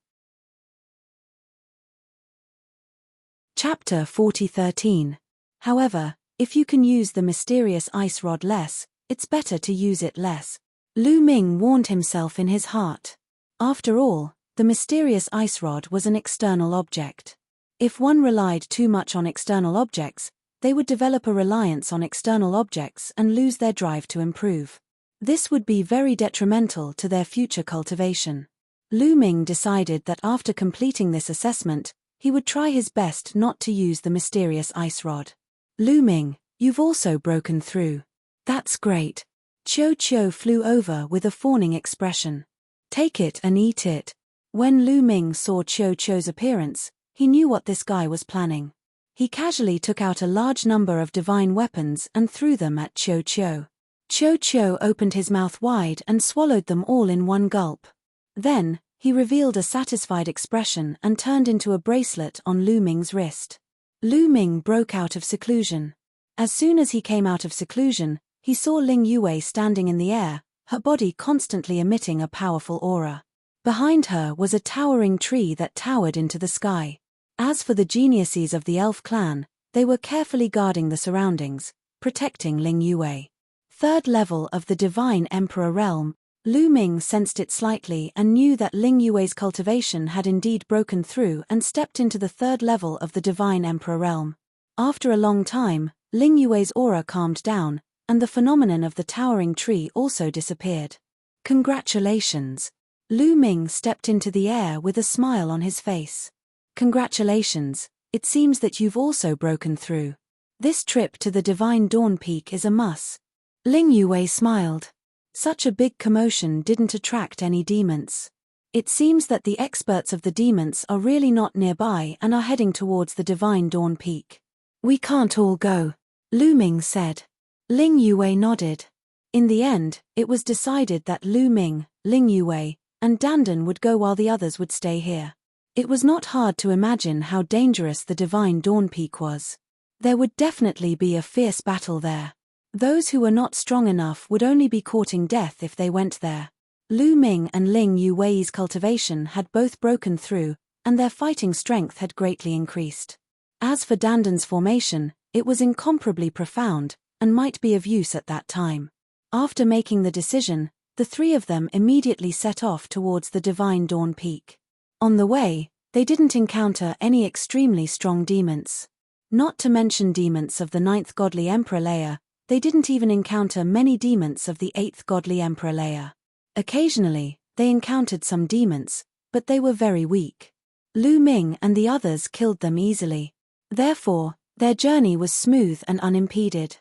Chapter 40:13. However, if you can use the mysterious ice rod less, it's better to use it less. Lu Ming warned himself in his heart. After all, the mysterious ice rod was an external object. If one relied too much on external objects, they would develop a reliance on external objects and lose their drive to improve. This would be very detrimental to their future cultivation. Lu Ming decided that after completing this assessment, he would try his best not to use the mysterious ice rod. Lu Ming, you've also broken through. That's great. Qiu Qiu flew over with a fawning expression. Take it and eat it. When Lu Ming saw Qiu Qiu's appearance, he knew what this guy was planning. He casually took out a large number of divine weapons and threw them at Qiu Qiu. Cho opened his mouth wide and swallowed them all in one gulp. Then, he revealed a satisfied expression and turned into a bracelet on Lu Ming's wrist. Lu Ming broke out of seclusion. As soon as he came out of seclusion, he saw Ling Yue standing in the air, her body constantly emitting a powerful aura. Behind her was a towering tree that towered into the sky. As for the geniuses of the elf clan, they were carefully guarding the surroundings, protecting Ling Yue. Third level of the Divine Emperor realm, Lu Ming sensed it slightly and knew that Ling Yue's cultivation had indeed broken through and stepped into the third level of the Divine Emperor realm. After a long time, Ling Yue's aura calmed down, and the phenomenon of the towering tree also disappeared. Congratulations! Lu Ming stepped into the air with a smile on his face. Congratulations, it seems that you've also broken through. This trip to the Divine Dawn Peak is a must. Ling Yue smiled. Such a big commotion didn't attract any demons. It seems that the experts of the demons are really not nearby and are heading towards the Divine Dawn Peak. We can't all go, Lu Ming said. Ling Yue nodded. In the end, it was decided that Lu Ming, Ling Yue, and Dandan would go while the others would stay here. It was not hard to imagine how dangerous the Divine Dawn Peak was. There would definitely be a fierce battle there. Those who were not strong enough would only be courting death if they went there. Lu Ming and Ling Yue's cultivation had both broken through, and their fighting strength had greatly increased. As for Dandan's formation, it was incomparably profound, and might be of use at that time. After making the decision, the three of them immediately set off towards the Divine Dawn Peak. On the way, they didn't encounter any extremely strong demons. Not to mention demons of the 9th godly emperor layer, they didn't even encounter many demons of the 8th godly emperor layer. Occasionally, they encountered some demons, but they were very weak. Lu Ming and the others killed them easily. Therefore, their journey was smooth and unimpeded.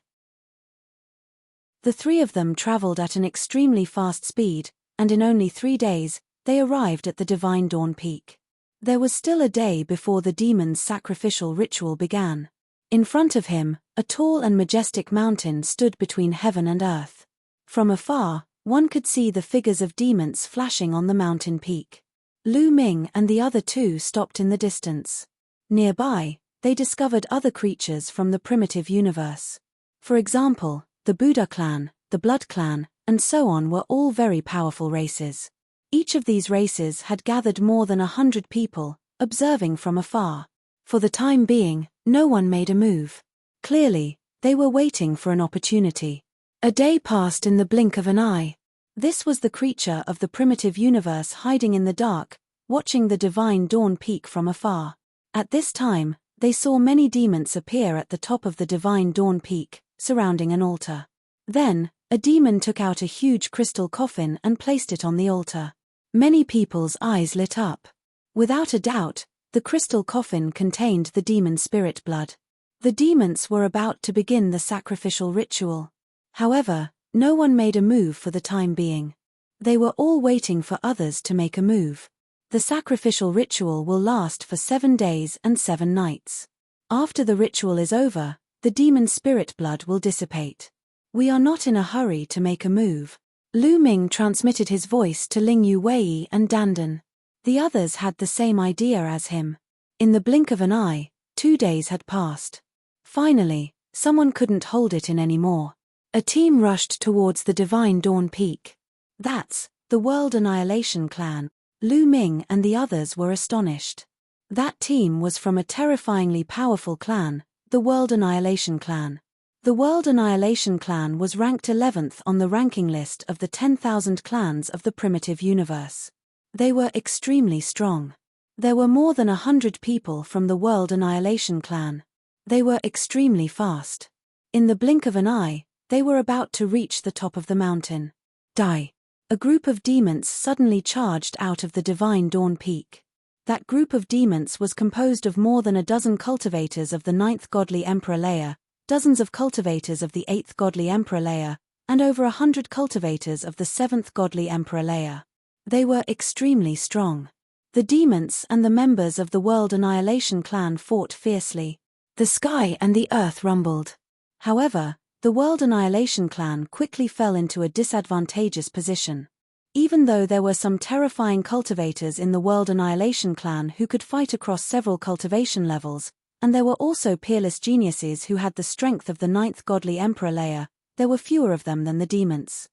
The three of them traveled at an extremely fast speed, and in only 3 days, they arrived at the Divine Dawn Peak. There was still a day before the demon's sacrificial ritual began. In front of him, a tall and majestic mountain stood between heaven and earth. From afar, one could see the figures of demons flashing on the mountain peak. Lu Ming and the other two stopped in the distance. Nearby, they discovered other creatures from the primitive universe. For example, the Buddha clan, the Blood clan, and so on were all very powerful races. Each of these races had gathered more than 100 people, observing from afar. For the time being, no one made a move. Clearly, they were waiting for an opportunity. A day passed in the blink of an eye. This was the creature of the primitive universe hiding in the dark, watching the Divine Dawn Peak from afar. At this time, they saw many demons appear at the top of the Divine Dawn Peak, surrounding an altar. Then, a demon took out a huge crystal coffin and placed it on the altar. Many people's eyes lit up. Without a doubt, the crystal coffin contained the demon spirit blood. The demons were about to begin the sacrificial ritual. However, no one made a move for the time being. They were all waiting for others to make a move. The sacrificial ritual will last for 7 days and 7 nights. After the ritual is over, the demon spirit blood will dissipate. We are not in a hurry to make a move. Lu Ming transmitted his voice to Ling Yue and Dandan. The others had the same idea as him. In the blink of an eye, 2 days had passed. Finally, someone couldn't hold it in anymore. A team rushed towards the Divine Dawn Peak. That's the World Annihilation Clan. Lu Ming and the others were astonished. That team was from a terrifyingly powerful clan, the World Annihilation Clan. The World Annihilation Clan was ranked 11th on the ranking list of the 10,000 clans of the primitive universe. They were extremely strong. There were more than 100 people from the World Annihilation Clan. They were extremely fast. In the blink of an eye, they were about to reach the top of the mountain. Die! A group of demons suddenly charged out of the Divine Dawn Peak. That group of demons was composed of more than a dozen cultivators of the 9th godly emperor layer, dozens of cultivators of the 8th godly emperor layer, and over 100 cultivators of the 7th godly emperor layer. They were extremely strong. The demons and the members of the World Annihilation Clan fought fiercely. The sky and the earth rumbled. However, The World Annihilation clan quickly fell into a disadvantageous position. Even though there were some terrifying cultivators in the World Annihilation clan who could fight across several cultivation levels, and there were also peerless geniuses who had the strength of the 9th godly emperor layer, there were fewer of them than the demons.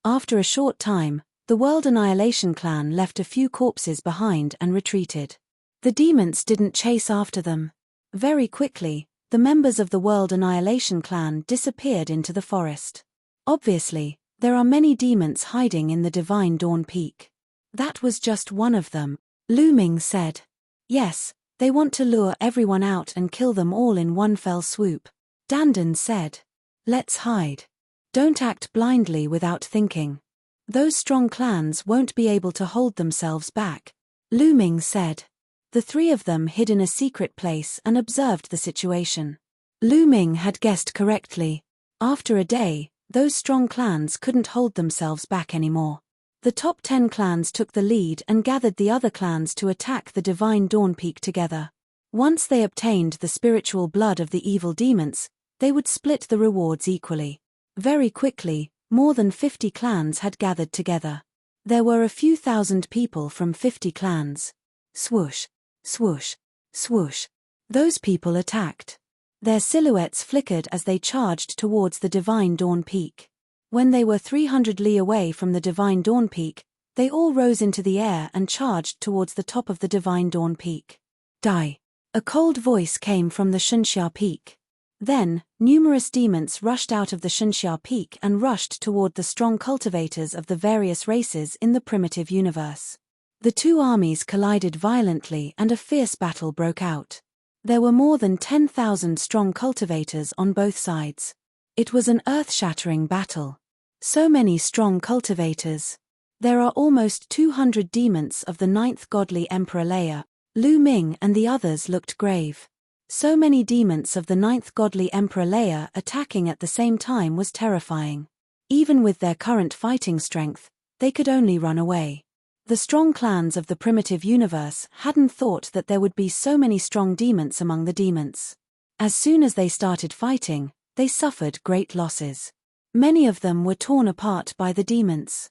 After a short time, the World Annihilation clan left a few corpses behind and retreated. The demons didn't chase after them. Very quickly, the members of the World Annihilation clan disappeared into the forest. Obviously, there are many demons hiding in the Divine Dawn Peak. That was just one of them, Lu Ming said. Yes, they want to lure everyone out and kill them all in one fell swoop, Dandan said. Let's hide. Don't act blindly without thinking. Those strong clans won't be able to hold themselves back, Lu Ming said. The three of them hid in a secret place and observed the situation. Lu Ming had guessed correctly. After a day, those strong clans couldn't hold themselves back anymore. The top 10 clans took the lead and gathered the other clans to attack the Divine Dawn Peak together. Once they obtained the spiritual blood of the evil demons, they would split the rewards equally. Very quickly, more than 50 clans had gathered together. There were a few thousand people from 50 clans. Swoosh, swoosh, swoosh. Those people attacked. Their silhouettes flickered as they charged towards the Divine Dawn Peak. When they were 300 li away from the Divine Dawn Peak, they all rose into the air and charged towards the top of the Divine Dawn Peak. Die. A cold voice came from the Shunxia Peak. Then, numerous demons rushed out of the Shunxia Peak and rushed toward the strong cultivators of the various races in the primitive universe. The two armies collided violently and a fierce battle broke out. There were more than 10,000 strong cultivators on both sides. It was an earth-shattering battle. So many strong cultivators. There are almost 200 demons of the 9th godly emperor layer. Lu Ming and the others looked grave. So many demons of the 9th godly emperor layer attacking at the same time was terrifying. Even with their current fighting strength, they could only run away. The strong clans of the primitive universe hadn't thought that there would be so many strong demons among the demons. As soon as they started fighting, they suffered great losses. Many of them were torn apart by the demons.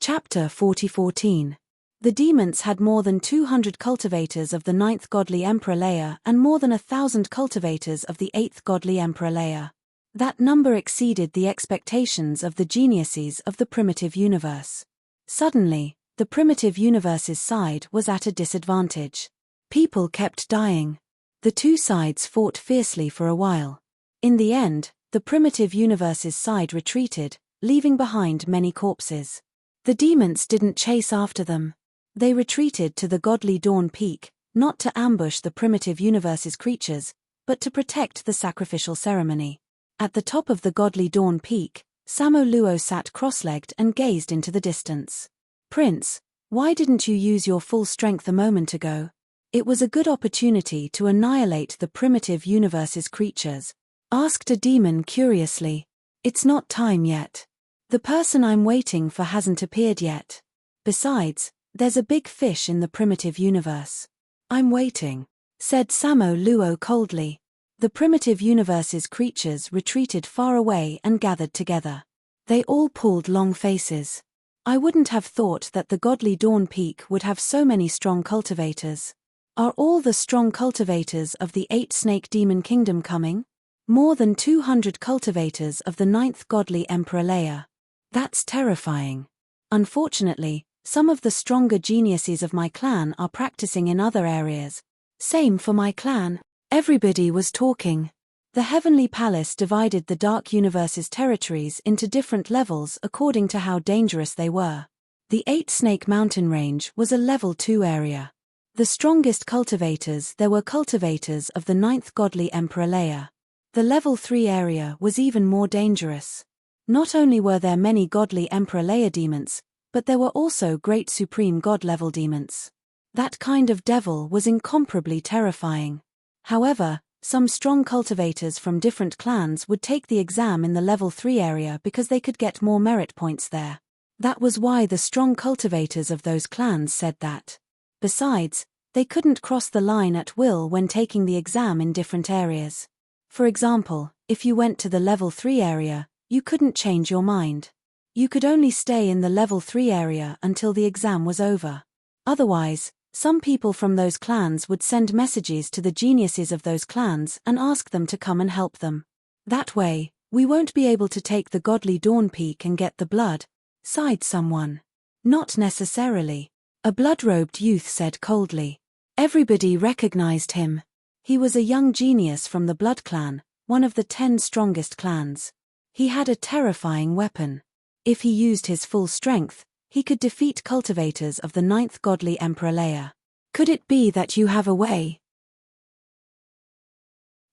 Chapter 4014. The demons had more than 200 cultivators of the 9th godly emperor layer and more than 1,000 cultivators of the 8th godly emperor layer. That number exceeded the expectations of the geniuses of the primitive universe. Suddenly, the primitive universe's side was at a disadvantage. People kept dying. The two sides fought fiercely for a while. In the end, the primitive universe's side retreated, leaving behind many corpses. The demons didn't chase after them. They retreated to the godly Dawn Peak, not to ambush the primitive universe's creatures, but to protect the sacrificial ceremony. At the top of the godly Dawn Peak, Samo Luo sat cross-legged and gazed into the distance. Prince, why didn't you use your full strength a moment ago? It was a good opportunity to annihilate the primitive universe's creatures, asked a demon curiously. It's not time yet. The person I'm waiting for hasn't appeared yet. Besides, there's a big fish in the primitive universe. I'm waiting, said Samo Luo coldly. The primitive universe's creatures retreated far away and gathered together. They all pulled long faces. I wouldn't have thought that the godly Dawn Peak would have so many strong cultivators. Are all the strong cultivators of the 8 Snake Demon Kingdom coming? More than 200 cultivators of the 9th godly emperor layer. That's terrifying. Unfortunately, some of the stronger geniuses of my clan are practicing in other areas. Same for my clan. Everybody was talking. The Heavenly Palace divided the Dark Universe's territories into different levels according to how dangerous they were. The 8 Snake Mountain Range was a level 2 area. The strongest cultivators there were cultivators of the 9th godly emperor layer. The level 3 area was even more dangerous. Not only were there many godly emperor layer demons, but there were also great supreme god level demons. That kind of devil was incomparably terrifying. However, some strong cultivators from different clans would take the exam in the level 3 area because they could get more merit points there. That was why the strong cultivators of those clans said that. Besides, They couldn't cross the line at will when taking the exam in different areas. For example, if you went to the level 3 area, you couldn't change your mind. You could only stay in the level 3 area until the exam was over. Otherwise, some people from those clans would send messages to the geniuses of those clans and ask them to come and help them. That way, we won't be able to take the godly Dawn Peak and get the blood, sighed someone. Not necessarily. A blood-robed youth said coldly. Everybody recognized him. He was a young genius from the Blood Clan, one of the 10 strongest clans. He had a terrifying weapon. If he used his full strength, he could defeat cultivators of the 9th godly Emperor layer. Could it be that you have a way?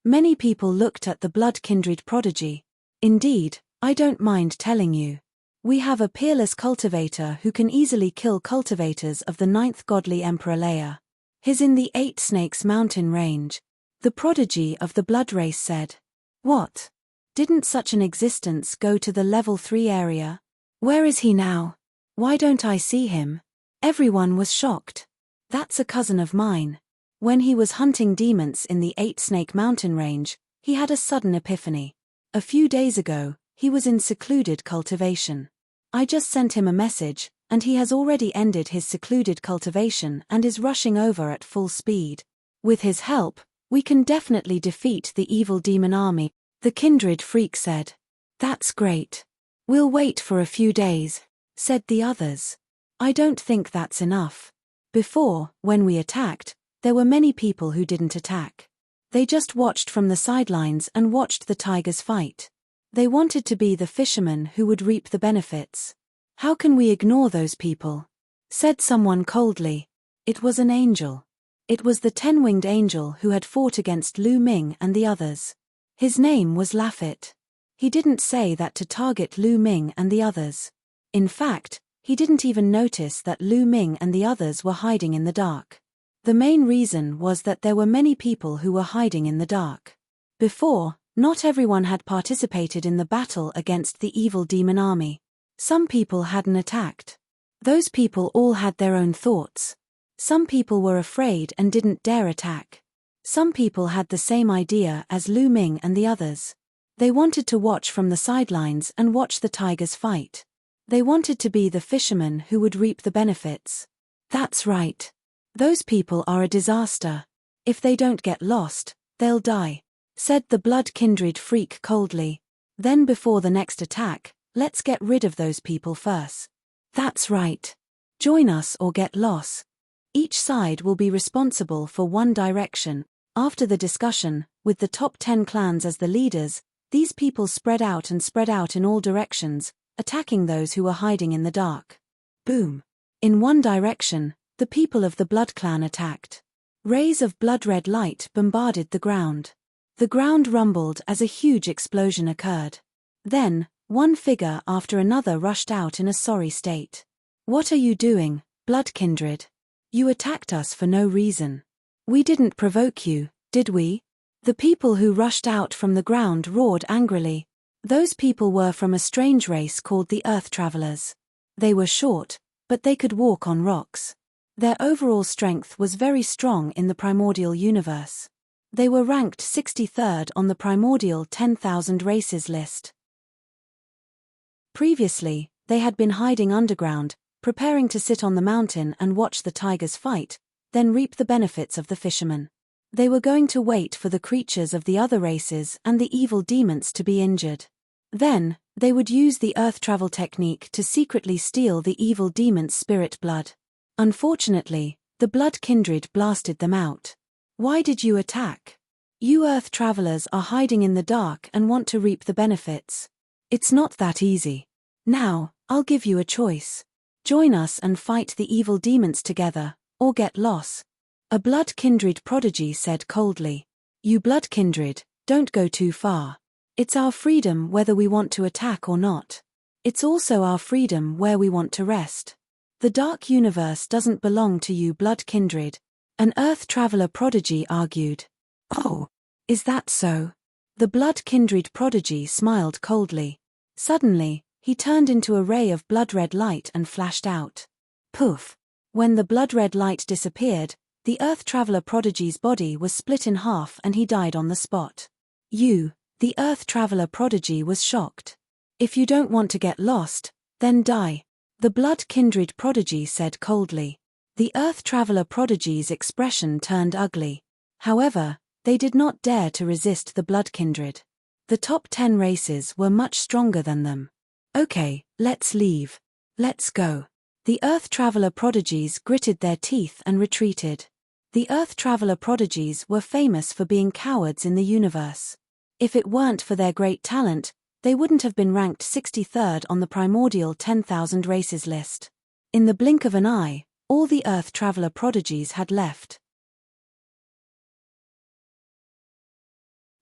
Many people looked at the blood kindred prodigy. Indeed, I don't mind telling you. We have a peerless cultivator who can easily kill cultivators of the 9th godly Emperor layer. He's in the 8 Snakes mountain range. The prodigy of the blood race said. What? Didn't such an existence go to the level 3 area? Where is he now? Why don't I see him? Everyone was shocked. That's a cousin of mine. When he was hunting demons in the 8 Snake mountain range, he had a sudden epiphany. A few days ago, he was in secluded cultivation. I just sent him a message, and he has already ended his secluded cultivation and is rushing over at full speed. With his help, we can definitely defeat the evil demon army, the kindred freak said. That's great. We'll wait for a few days, said the others. I don't think that's enough. Before, when we attacked, there were many people who didn't attack. They just watched from the sidelines and watched the tigers fight. They wanted to be the fishermen who would reap the benefits. How can we ignore those people? Said someone coldly. It was an angel. It was the 10-winged angel who had fought against Lu Ming and the others. His name was Laffit. He didn't say that to target Lu Ming and the others. In fact, he didn't even notice that Lu Ming and the others were hiding in the dark. The main reason was that there were many people who were hiding in the dark. Before, not everyone had participated in the battle against the evil demon army. Some people hadn't attacked. Those people all had their own thoughts. Some people were afraid and didn't dare attack. Some people had the same idea as Lu Ming and the others. They wanted to watch from the sidelines and watch the tigers fight. They wanted to be the fishermen who would reap the benefits. That's right. Those people are a disaster. If they don't get lost, they'll die, said the blood kindred freak coldly. Then before the next attack, let's get rid of those people first. That's right. Join us or get lost. Each side will be responsible for one direction. After the discussion, with the top 10 clans as the leaders, these people spread out in all directions, attacking those who were hiding in the dark. Boom. In one direction, the people of the Blood Clan attacked. Rays of blood-red light bombarded the ground. The ground rumbled as a huge explosion occurred. Then, one figure after another rushed out in a sorry state. What are you doing, Blood Kindred? You attacked us for no reason. We didn't provoke you, did we? The people who rushed out from the ground roared angrily. Those people were from a strange race called the Earth Travelers. They were short, but they could walk on rocks. Their overall strength was very strong in the primordial universe. They were ranked 63rd on the primordial 10,000 races list. Previously, they had been hiding underground, preparing to sit on the mountain and watch the tigers fight, then reap the benefits of the fishermen. They were going to wait for the creatures of the other races and the evil demons to be injured. Then, they would use the earth travel technique to secretly steal the evil demon's spirit blood. Unfortunately, the blood kindred blasted them out. Why did you attack? You earth travelers are hiding in the dark and want to reap the benefits. It's not that easy. Now, I'll give you a choice. Join us and fight the evil demons together, or get lost. A blood kindred prodigy said coldly. You blood kindred, don't go too far. It's our freedom whether we want to attack or not. It's also our freedom where we want to rest. The dark universe doesn't belong to you blood kindred, an earth traveler prodigy argued. Oh, is that so? The blood kindred prodigy smiled coldly. Suddenly, he turned into a ray of blood-red light and flashed out. Poof! When the blood-red light disappeared, The Earth Traveler Prodigy's body was split in half and he died on the spot. The Earth Traveler Prodigy was shocked. If you don't want to get lost, then die. The Blood Kindred Prodigy said coldly. The Earth Traveler Prodigy's expression turned ugly. However, they did not dare to resist the Blood Kindred. The top 10 races were much stronger than them. Okay, let's leave. Let's go. The Earth Traveler Prodigies gritted their teeth and retreated. The Earth Traveler Prodigies were famous for being cowards in the universe. If it weren't for their great talent, they wouldn't have been ranked 63rd on the primordial 10,000 races list. In the blink of an eye, all the Earth Traveler Prodigies had left.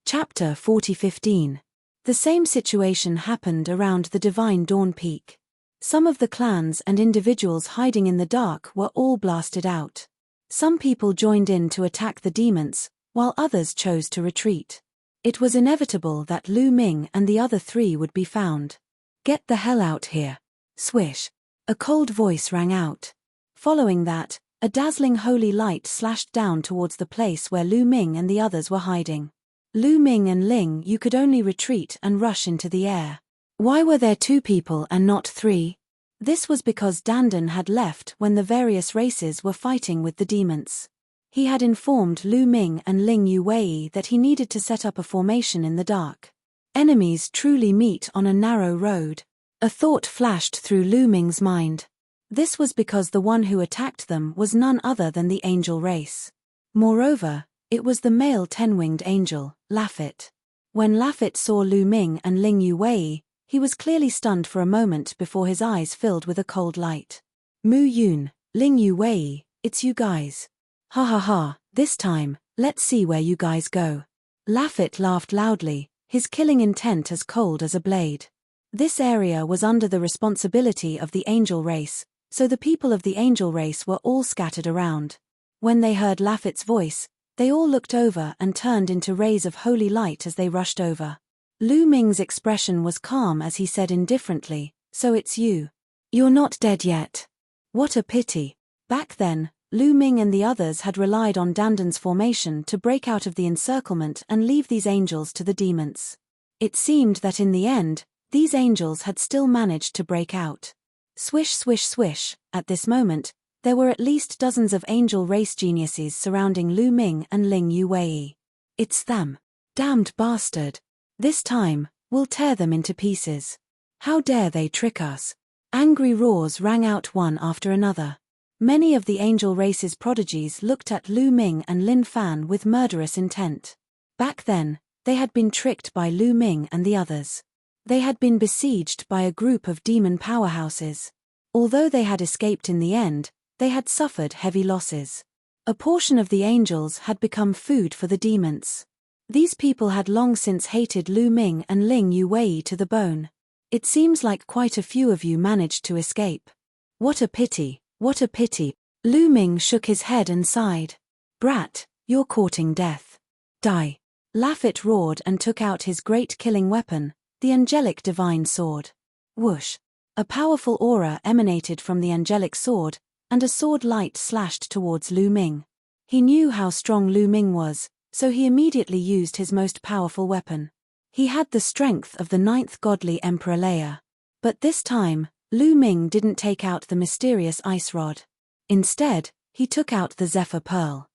Chapter 40:15. The same situation happened around the Divine Dawn Peak. Some of the clans and individuals hiding in the dark were all blasted out. Some people joined in to attack the demons, while others chose to retreat. It was inevitable that Lu Ming and the other 3 would be found. Get the hell out here. Swish. A cold voice rang out. Following that, a dazzling holy light slashed down towards the place where Lu Ming and the others were hiding. Lu Ming and Ling, you could only retreat and rush into the air. Why were there 2 people and not 3? This was because Dandan had left when the various races were fighting with the demons. He had informed Lu Ming and Ling Yuwei that he needed to set up a formation in the dark. Enemies truly meet on a narrow road. A thought flashed through Lu Ming's mind. This was because the one who attacked them was none other than the angel race. Moreover, it was the male 10-winged angel, Laffit. When Laffit saw Lu Ming and Ling Yuwei, he was clearly stunned for a moment before his eyes filled with a cold light. Mu Yun, Ling Yuwei, it's you guys. Ha ha ha, this time, let's see where you guys go. Laffit laughed loudly, his killing intent as cold as a blade. This area was under the responsibility of the angel race, so the people of the angel race were all scattered around. When they heard Laffit's voice, they all looked over and turned into rays of holy light as they rushed over. Lu Ming's expression was calm as he said indifferently, so it's you. You're not dead yet. What a pity. Back then, Lu Ming and the others had relied on Dandan's formation to break out of the encirclement and leave these angels to the demons. It seemed that in the end, these angels had still managed to break out. Swish swish swish, at this moment, there were at least dozens of angel race geniuses surrounding Lu Ming and Ling Yuwei. It's them. Damned bastard. This time, we'll tear them into pieces. How dare they trick us? Angry roars rang out one after another. Many of the angel race's prodigies looked at Lu Ming and Lin Fan with murderous intent. Back then, they had been tricked by Lu Ming and the others. They had been besieged by a group of demon powerhouses. Although they had escaped in the end, they had suffered heavy losses. A portion of the angels had become food for the demons. These people had long since hated Lu Ming and Ling Yuwei to the bone. It seems like quite a few of you managed to escape. What a pity, what a pity. Lu Ming shook his head and sighed. Brat, you're courting death. Die. Laffit roared and took out his great killing weapon, the angelic divine sword. Whoosh. A powerful aura emanated from the angelic sword, and a sword light slashed towards Lu Ming. He knew how strong Lu Ming was, so he immediately used his most powerful weapon. He had the strength of the 9th godly Emperor Leia. But this time, Lu Ming didn't take out the mysterious ice rod. Instead, he took out the Zephyr Pearl.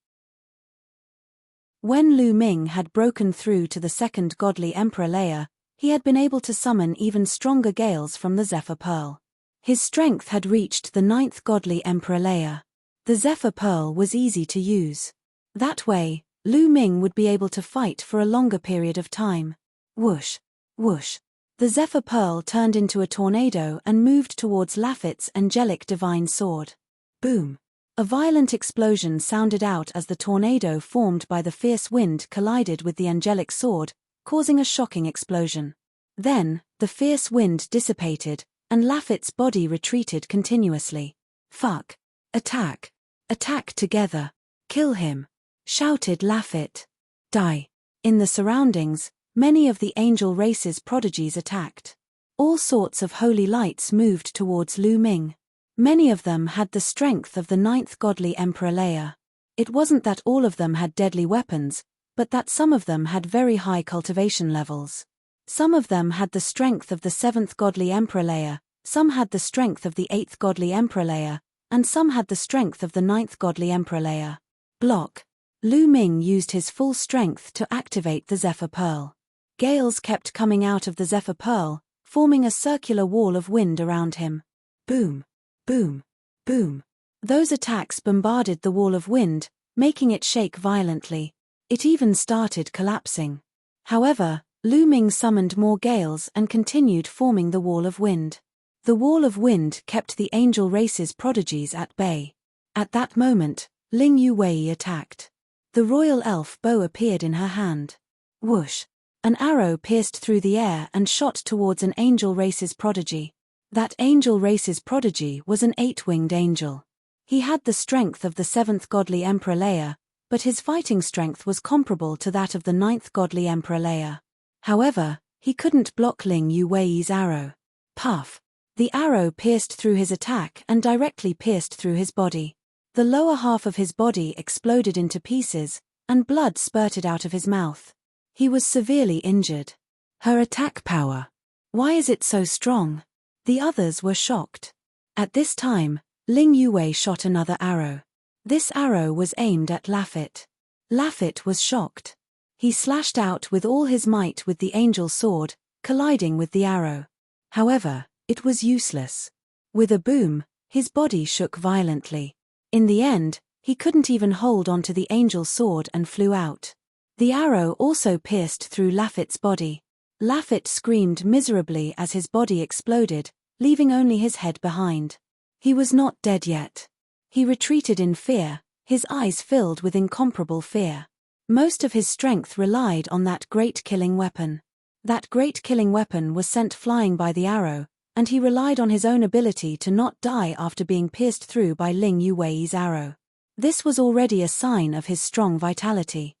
When Lu Ming had broken through to the 2nd godly Emperor Leia, he had been able to summon even stronger gales from the Zephyr Pearl. His strength had reached the 9th godly Emperor Leia. The Zephyr Pearl was easy to use. That way, Lu Ming would be able to fight for a longer period of time. Whoosh, whoosh. The Zephyr Pearl turned into a tornado and moved towards Laffit's angelic divine sword. Boom. A violent explosion sounded out as the tornado formed by the fierce wind collided with the angelic sword, causing a shocking explosion. Then, the fierce wind dissipated, and Laffit's body retreated continuously. Fuck. Attack. Attack together. Kill him. Shouted Laffit. Die. In the surroundings, many of the angel race's prodigies attacked. All sorts of holy lights moved towards Lu Ming. Many of them had the strength of the 9th godly Emperor Leia. It wasn't that all of them had deadly weapons, but that some of them had very high cultivation levels. Some of them had the strength of the 7th godly emperor layer, some had the strength of the 8th godly emperor layer, and some had the strength of the 9th godly emperor layer. Block. Lu Ming used his full strength to activate the Zephyr Pearl. Gales kept coming out of the Zephyr Pearl, forming a circular wall of wind around him. Boom. Boom. Boom. Those attacks bombarded the wall of wind, making it shake violently. It even started collapsing. However, Lu Ming summoned more gales and continued forming the wall of wind. The wall of wind kept the angel race's prodigies at bay. At that moment, Ling Yuwei attacked. The royal elf bow appeared in her hand. Whoosh! An arrow pierced through the air and shot towards an angel race's prodigy. That angel race's prodigy was an 8-winged angel. He had the strength of the 7th godly emperor layer, but his fighting strength was comparable to that of the 9th godly emperor layer. However, he couldn't block Ling Yuwei's arrow. Puff! The arrow pierced through his attack and directly pierced through his body. The lower half of his body exploded into pieces, and blood spurted out of his mouth. He was severely injured. Her attack power. Why is it so strong? The others were shocked. At this time, Ling Yuwei shot another arrow. This arrow was aimed at Laffit. Laffit was shocked. He slashed out with all his might with the angel sword, colliding with the arrow. However, it was useless. With a boom, his body shook violently. In the end, he couldn't even hold onto the angel sword and flew out. The arrow also pierced through Laffit's body. Laffit screamed miserably as his body exploded, leaving only his head behind. He was not dead yet. He retreated in fear, his eyes filled with incomparable fear. Most of his strength relied on that great killing weapon. That great killing weapon was sent flying by the arrow, and he relied on his own ability to not die after being pierced through by Ling Yuwei's arrow. This was already a sign of his strong vitality.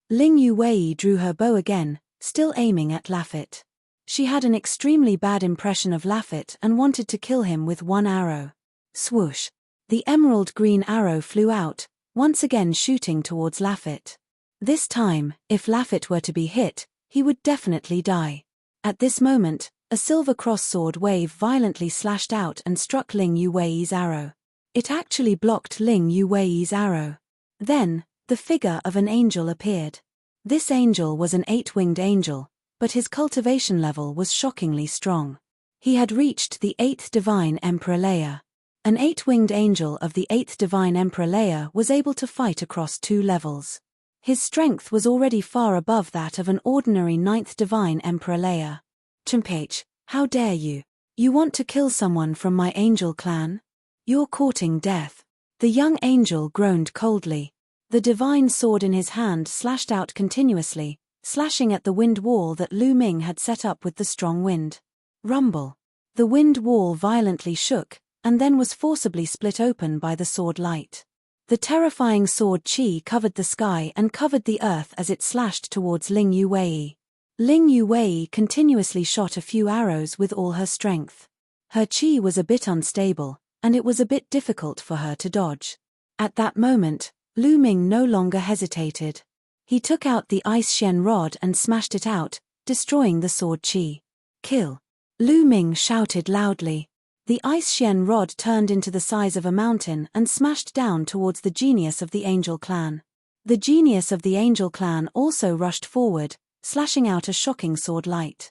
Ling Yuwei drew her bow again, still aiming at Laffit. She had an extremely bad impression of Laffit and wanted to kill him with one arrow. Swoosh! The emerald green arrow flew out, once again shooting towards Laffit. This time, if Laffit were to be hit, he would definitely die. At this moment, a silver cross sword wave violently slashed out and struck Ling Yuwei's arrow. It actually blocked Ling Yuwei's arrow. Then, the figure of an angel appeared. This angel was an 8-winged angel, but his cultivation level was shockingly strong. He had reached the 8th divine emperor layer. An 8-winged angel of the 8th divine emperor layer was able to fight across 2 levels. His strength was already far above that of an ordinary 9th divine emperor layer. Chimpage, how dare you? You want to kill someone from my angel clan? You're courting death. The young angel groaned coldly. The divine sword in his hand slashed out continuously, slashing at the wind wall that Lu Ming had set up with the strong wind. Rumble. The wind wall violently shook, and then was forcibly split open by the sword light. The terrifying sword chi covered the sky and covered the earth as it slashed towards Ling Yuwei. Ling Yuwei continuously shot a few arrows with all her strength. Her chi was a bit unstable, and it was a bit difficult for her to dodge. At that moment, Lu Ming no longer hesitated. He took out the ice shen rod and smashed it out, destroying the sword chi. Kill! Lu Ming shouted loudly. The ice shen rod turned into the size of a mountain and smashed down towards the genius of the angel clan. The genius of the angel clan also rushed forward, slashing out a shocking sword light.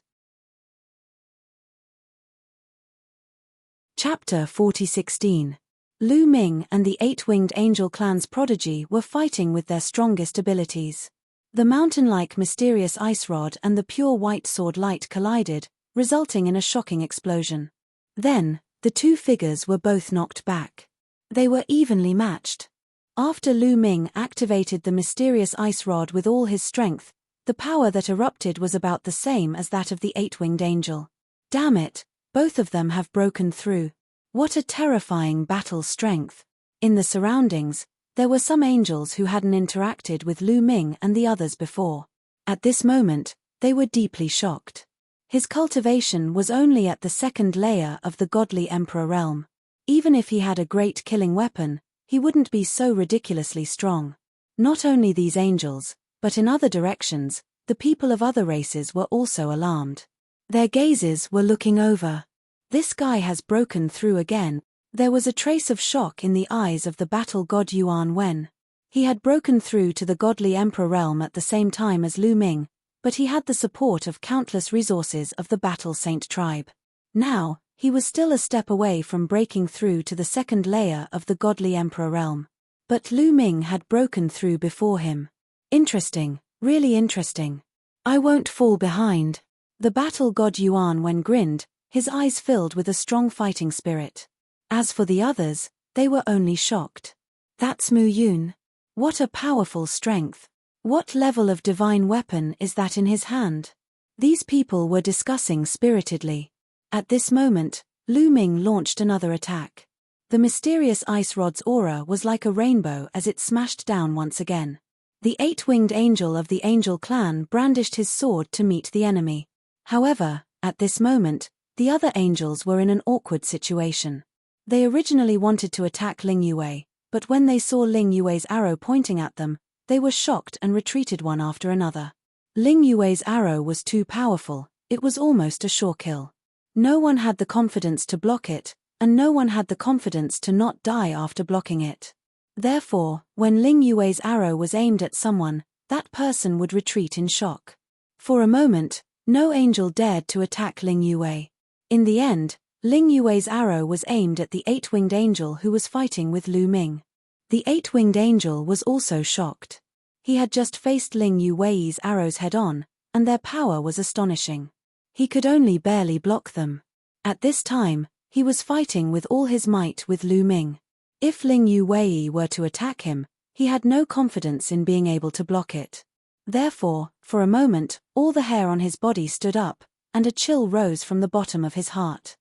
Chapter 40:16. Lu Ming and the 8-winged angel clan's prodigy were fighting with their strongest abilities. The mountain-like mysterious ice rod and the pure white sword light collided, resulting in a shocking explosion. Then, the two figures were both knocked back. They were evenly matched. After Lu Ming activated the mysterious ice rod with all his strength, the power that erupted was about the same as that of the 8-winged angel. Damn it, both of them have broken through. What a terrifying battle strength. In the surroundings, there were some angels who hadn't interacted with Lu Ming and the others before. At this moment, they were deeply shocked. His cultivation was only at the 2nd layer of the godly emperor realm. Even if he had a great killing weapon, he wouldn't be so ridiculously strong. Not only these angels, but in other directions, the people of other races were also alarmed. Their gazes were looking over. This guy has broken through again. There was a trace of shock in the eyes of the battle god Yuan Wen. He had broken through to the godly emperor realm at the same time as Lu Ming, but he had the support of countless resources of the battle saint tribe. Now, he was still a step away from breaking through to the second layer of the godly emperor realm. But Lu Ming had broken through before him. Interesting, really interesting. I won't fall behind. The battle god Yuan Wen grinned, his eyes filled with a strong fighting spirit. As for the others, they were only shocked. That's Mu Yun. What a powerful strength. What level of divine weapon is that in his hand? These people were discussing spiritedly. At this moment, Lu Ming launched another attack. The mysterious ice rod's aura was like a rainbow as it smashed down once again. The eight-winged angel of the angel clan brandished his sword to meet the enemy. However, at this moment, the other angels were in an awkward situation. They originally wanted to attack Ling Yue, but when they saw Ling Yue's arrow pointing at them, they were shocked and retreated one after another. Ling Yue's arrow was too powerful, it was almost a sure kill. No one had the confidence to block it, and no one had the confidence to not die after blocking it. Therefore, when Ling Yue's arrow was aimed at someone, that person would retreat in shock. For a moment, no angel dared to attack Ling Yue. In the end, Ling Yue's arrow was aimed at the eight-winged angel who was fighting with Lu Ming. The eight-winged angel was also shocked. He had just faced Ling Yue's arrows head-on, and their power was astonishing. He could only barely block them. At this time, he was fighting with all his might with Lu Ming. If Ling Yue were to attack him, he had no confidence in being able to block it. Therefore, for a moment, all the hair on his body stood up, and a chill rose from the bottom of his heart.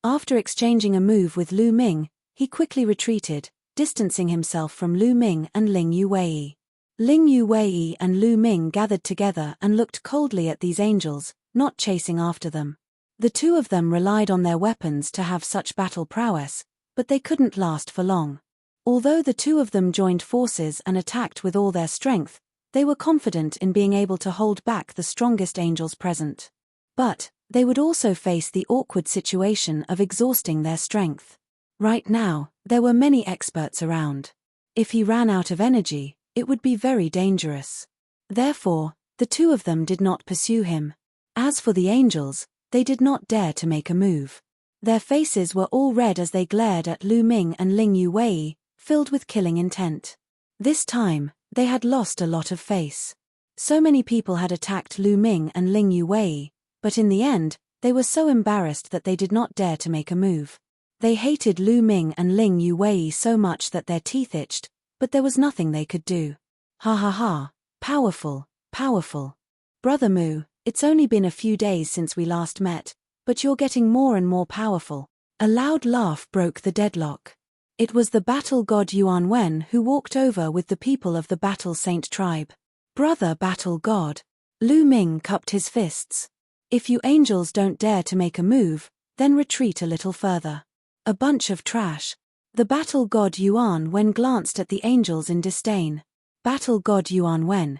After exchanging a move with Lu Ming, he quickly retreated, distancing himself from Lu Ming and Ling Yue. Ling Yue and Lu Ming gathered together and looked coldly at these angels, not chasing after them. The two of them relied on their weapons to have such battle prowess, but they couldn't last for long. Although the two of them joined forces and attacked with all their strength, they were confident in being able to hold back the strongest angels present. But they would also face the awkward situation of exhausting their strength. Right now, there were many experts around. If he ran out of energy, it would be very dangerous. Therefore, the two of them did not pursue him. As for the angels, they did not dare to make a move. Their faces were all red as they glared at Lu Ming and Ling Yue, filled with killing intent. This time, they had lost a lot of face. So many people had attacked Lu Ming and Ling Yue, but in the end, they were so embarrassed that they did not dare to make a move. They hated Lu Ming and Ling Yue so much that their teeth itched, but there was nothing they could do. Ha ha ha, powerful, powerful. Brother Mu, it's only been a few days since we last met, but you're getting more and more powerful. A loud laugh broke the deadlock. It was the battle god Yuan Wen who walked over with the people of the battle saint tribe. Brother battle god. Lu Ming cupped his fists. If you angels don't dare to make a move, then retreat a little further. A bunch of trash. The battle god Yuan Wen glanced at the angels in disdain. Battle god Yuan Wen,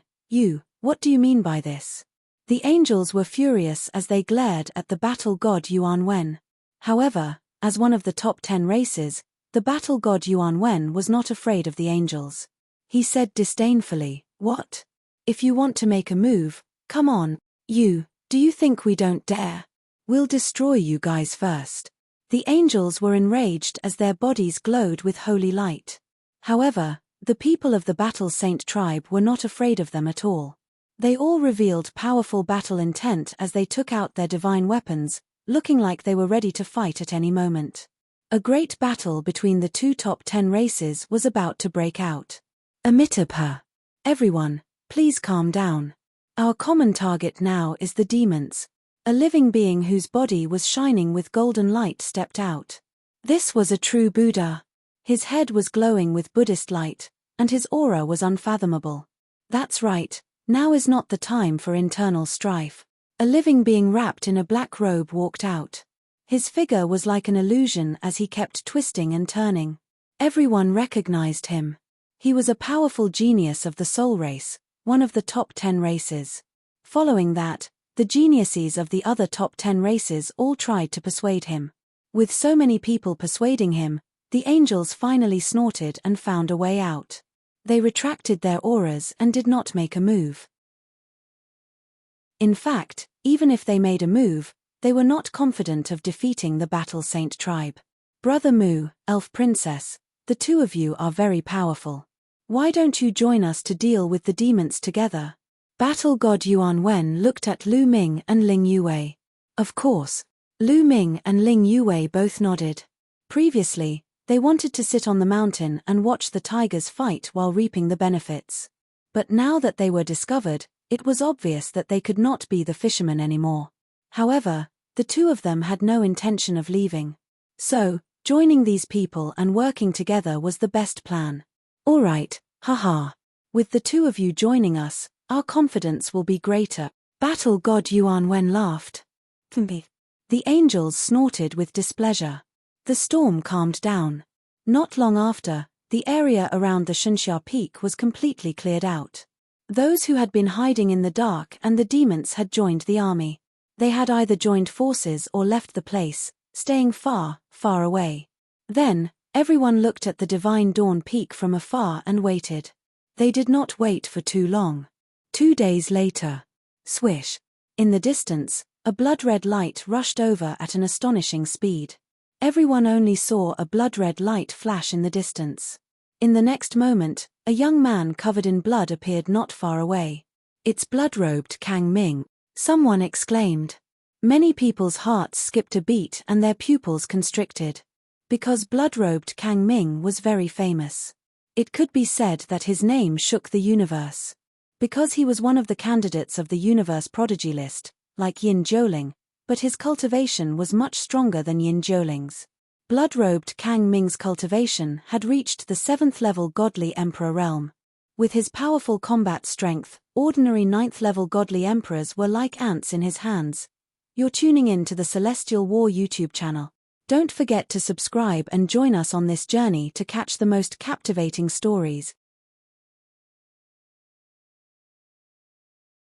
what do you mean by this? The angels were furious as they glared at the battle god Yuan Wen. However, as one of the top 10 races, the battle god Yuan Wen was not afraid of the angels. He said disdainfully, "What? If you want to make a move, come on, do you think we don't dare? We'll destroy you guys first." The angels were enraged as their bodies glowed with holy light. However, the people of the battle saint tribe were not afraid of them at all. They all revealed powerful battle intent as they took out their divine weapons, looking like they were ready to fight at any moment. A great battle between the two top 10 races was about to break out. Amitabha. Everyone, please calm down. Our common target now is the demons. A living being whose body was shining with golden light stepped out. This was a true Buddha. His head was glowing with Buddhist light, and his aura was unfathomable. That's right, now is not the time for internal strife. A living being wrapped in a black robe walked out. His figure was like an illusion as he kept twisting and turning. Everyone recognized him. He was a powerful genius of the soul race, one of the top 10 races. Following that, the geniuses of the other top 10 races all tried to persuade him. With so many people persuading him, the angels finally snorted and found a way out. They retracted their auras and did not make a move. In fact, even if they made a move, they were not confident of defeating the Battle Saint tribe. Brother Mu, Elf Princess, the two of you are very powerful. Why don't you join us to deal with the demons together? Battle God Yuan Wen looked at Lu Ming and Ling Yue. Of course. Lu Ming and Ling Yue both nodded. Previously, they wanted to sit on the mountain and watch the tigers fight while reaping the benefits. But now that they were discovered, it was obvious that they could not be the fishermen anymore. However, the two of them had no intention of leaving. So, joining these people and working together was the best plan. All right, haha. With the two of you joining us, our confidence will be greater. Battle God Yuan Wen laughed. The angels snorted with displeasure. The storm calmed down. Not long after, the area around the Shenxia Peak was completely cleared out. Those who had been hiding in the dark and the demons had joined the army. They had either joined forces or left the place, staying far, far away. Then, everyone looked at the Divine Dawn Peak from afar and waited. They did not wait for too long. 2 days later. Swish. In the distance, a blood-red light rushed over at an astonishing speed. Everyone only saw a blood-red light flash in the distance. In the next moment, a young man covered in blood appeared not far away. It's blood-robed Kang Ming, someone exclaimed. Many people's hearts skipped a beat and their pupils constricted. Because blood-robed Kang Ming was very famous. It could be said that his name shook the universe. Because he was one of the candidates of the universe prodigy list, like Yin Zhouling, but his cultivation was much stronger than Yin Zhouling's. Blood-robed Kang Ming's cultivation had reached the 7th level godly emperor realm. With his powerful combat strength, ordinary 9th level godly emperors were like ants in his hands. You're tuning in to the Celestial War YouTube channel. Don't forget to subscribe and join us on this journey to catch the most captivating stories.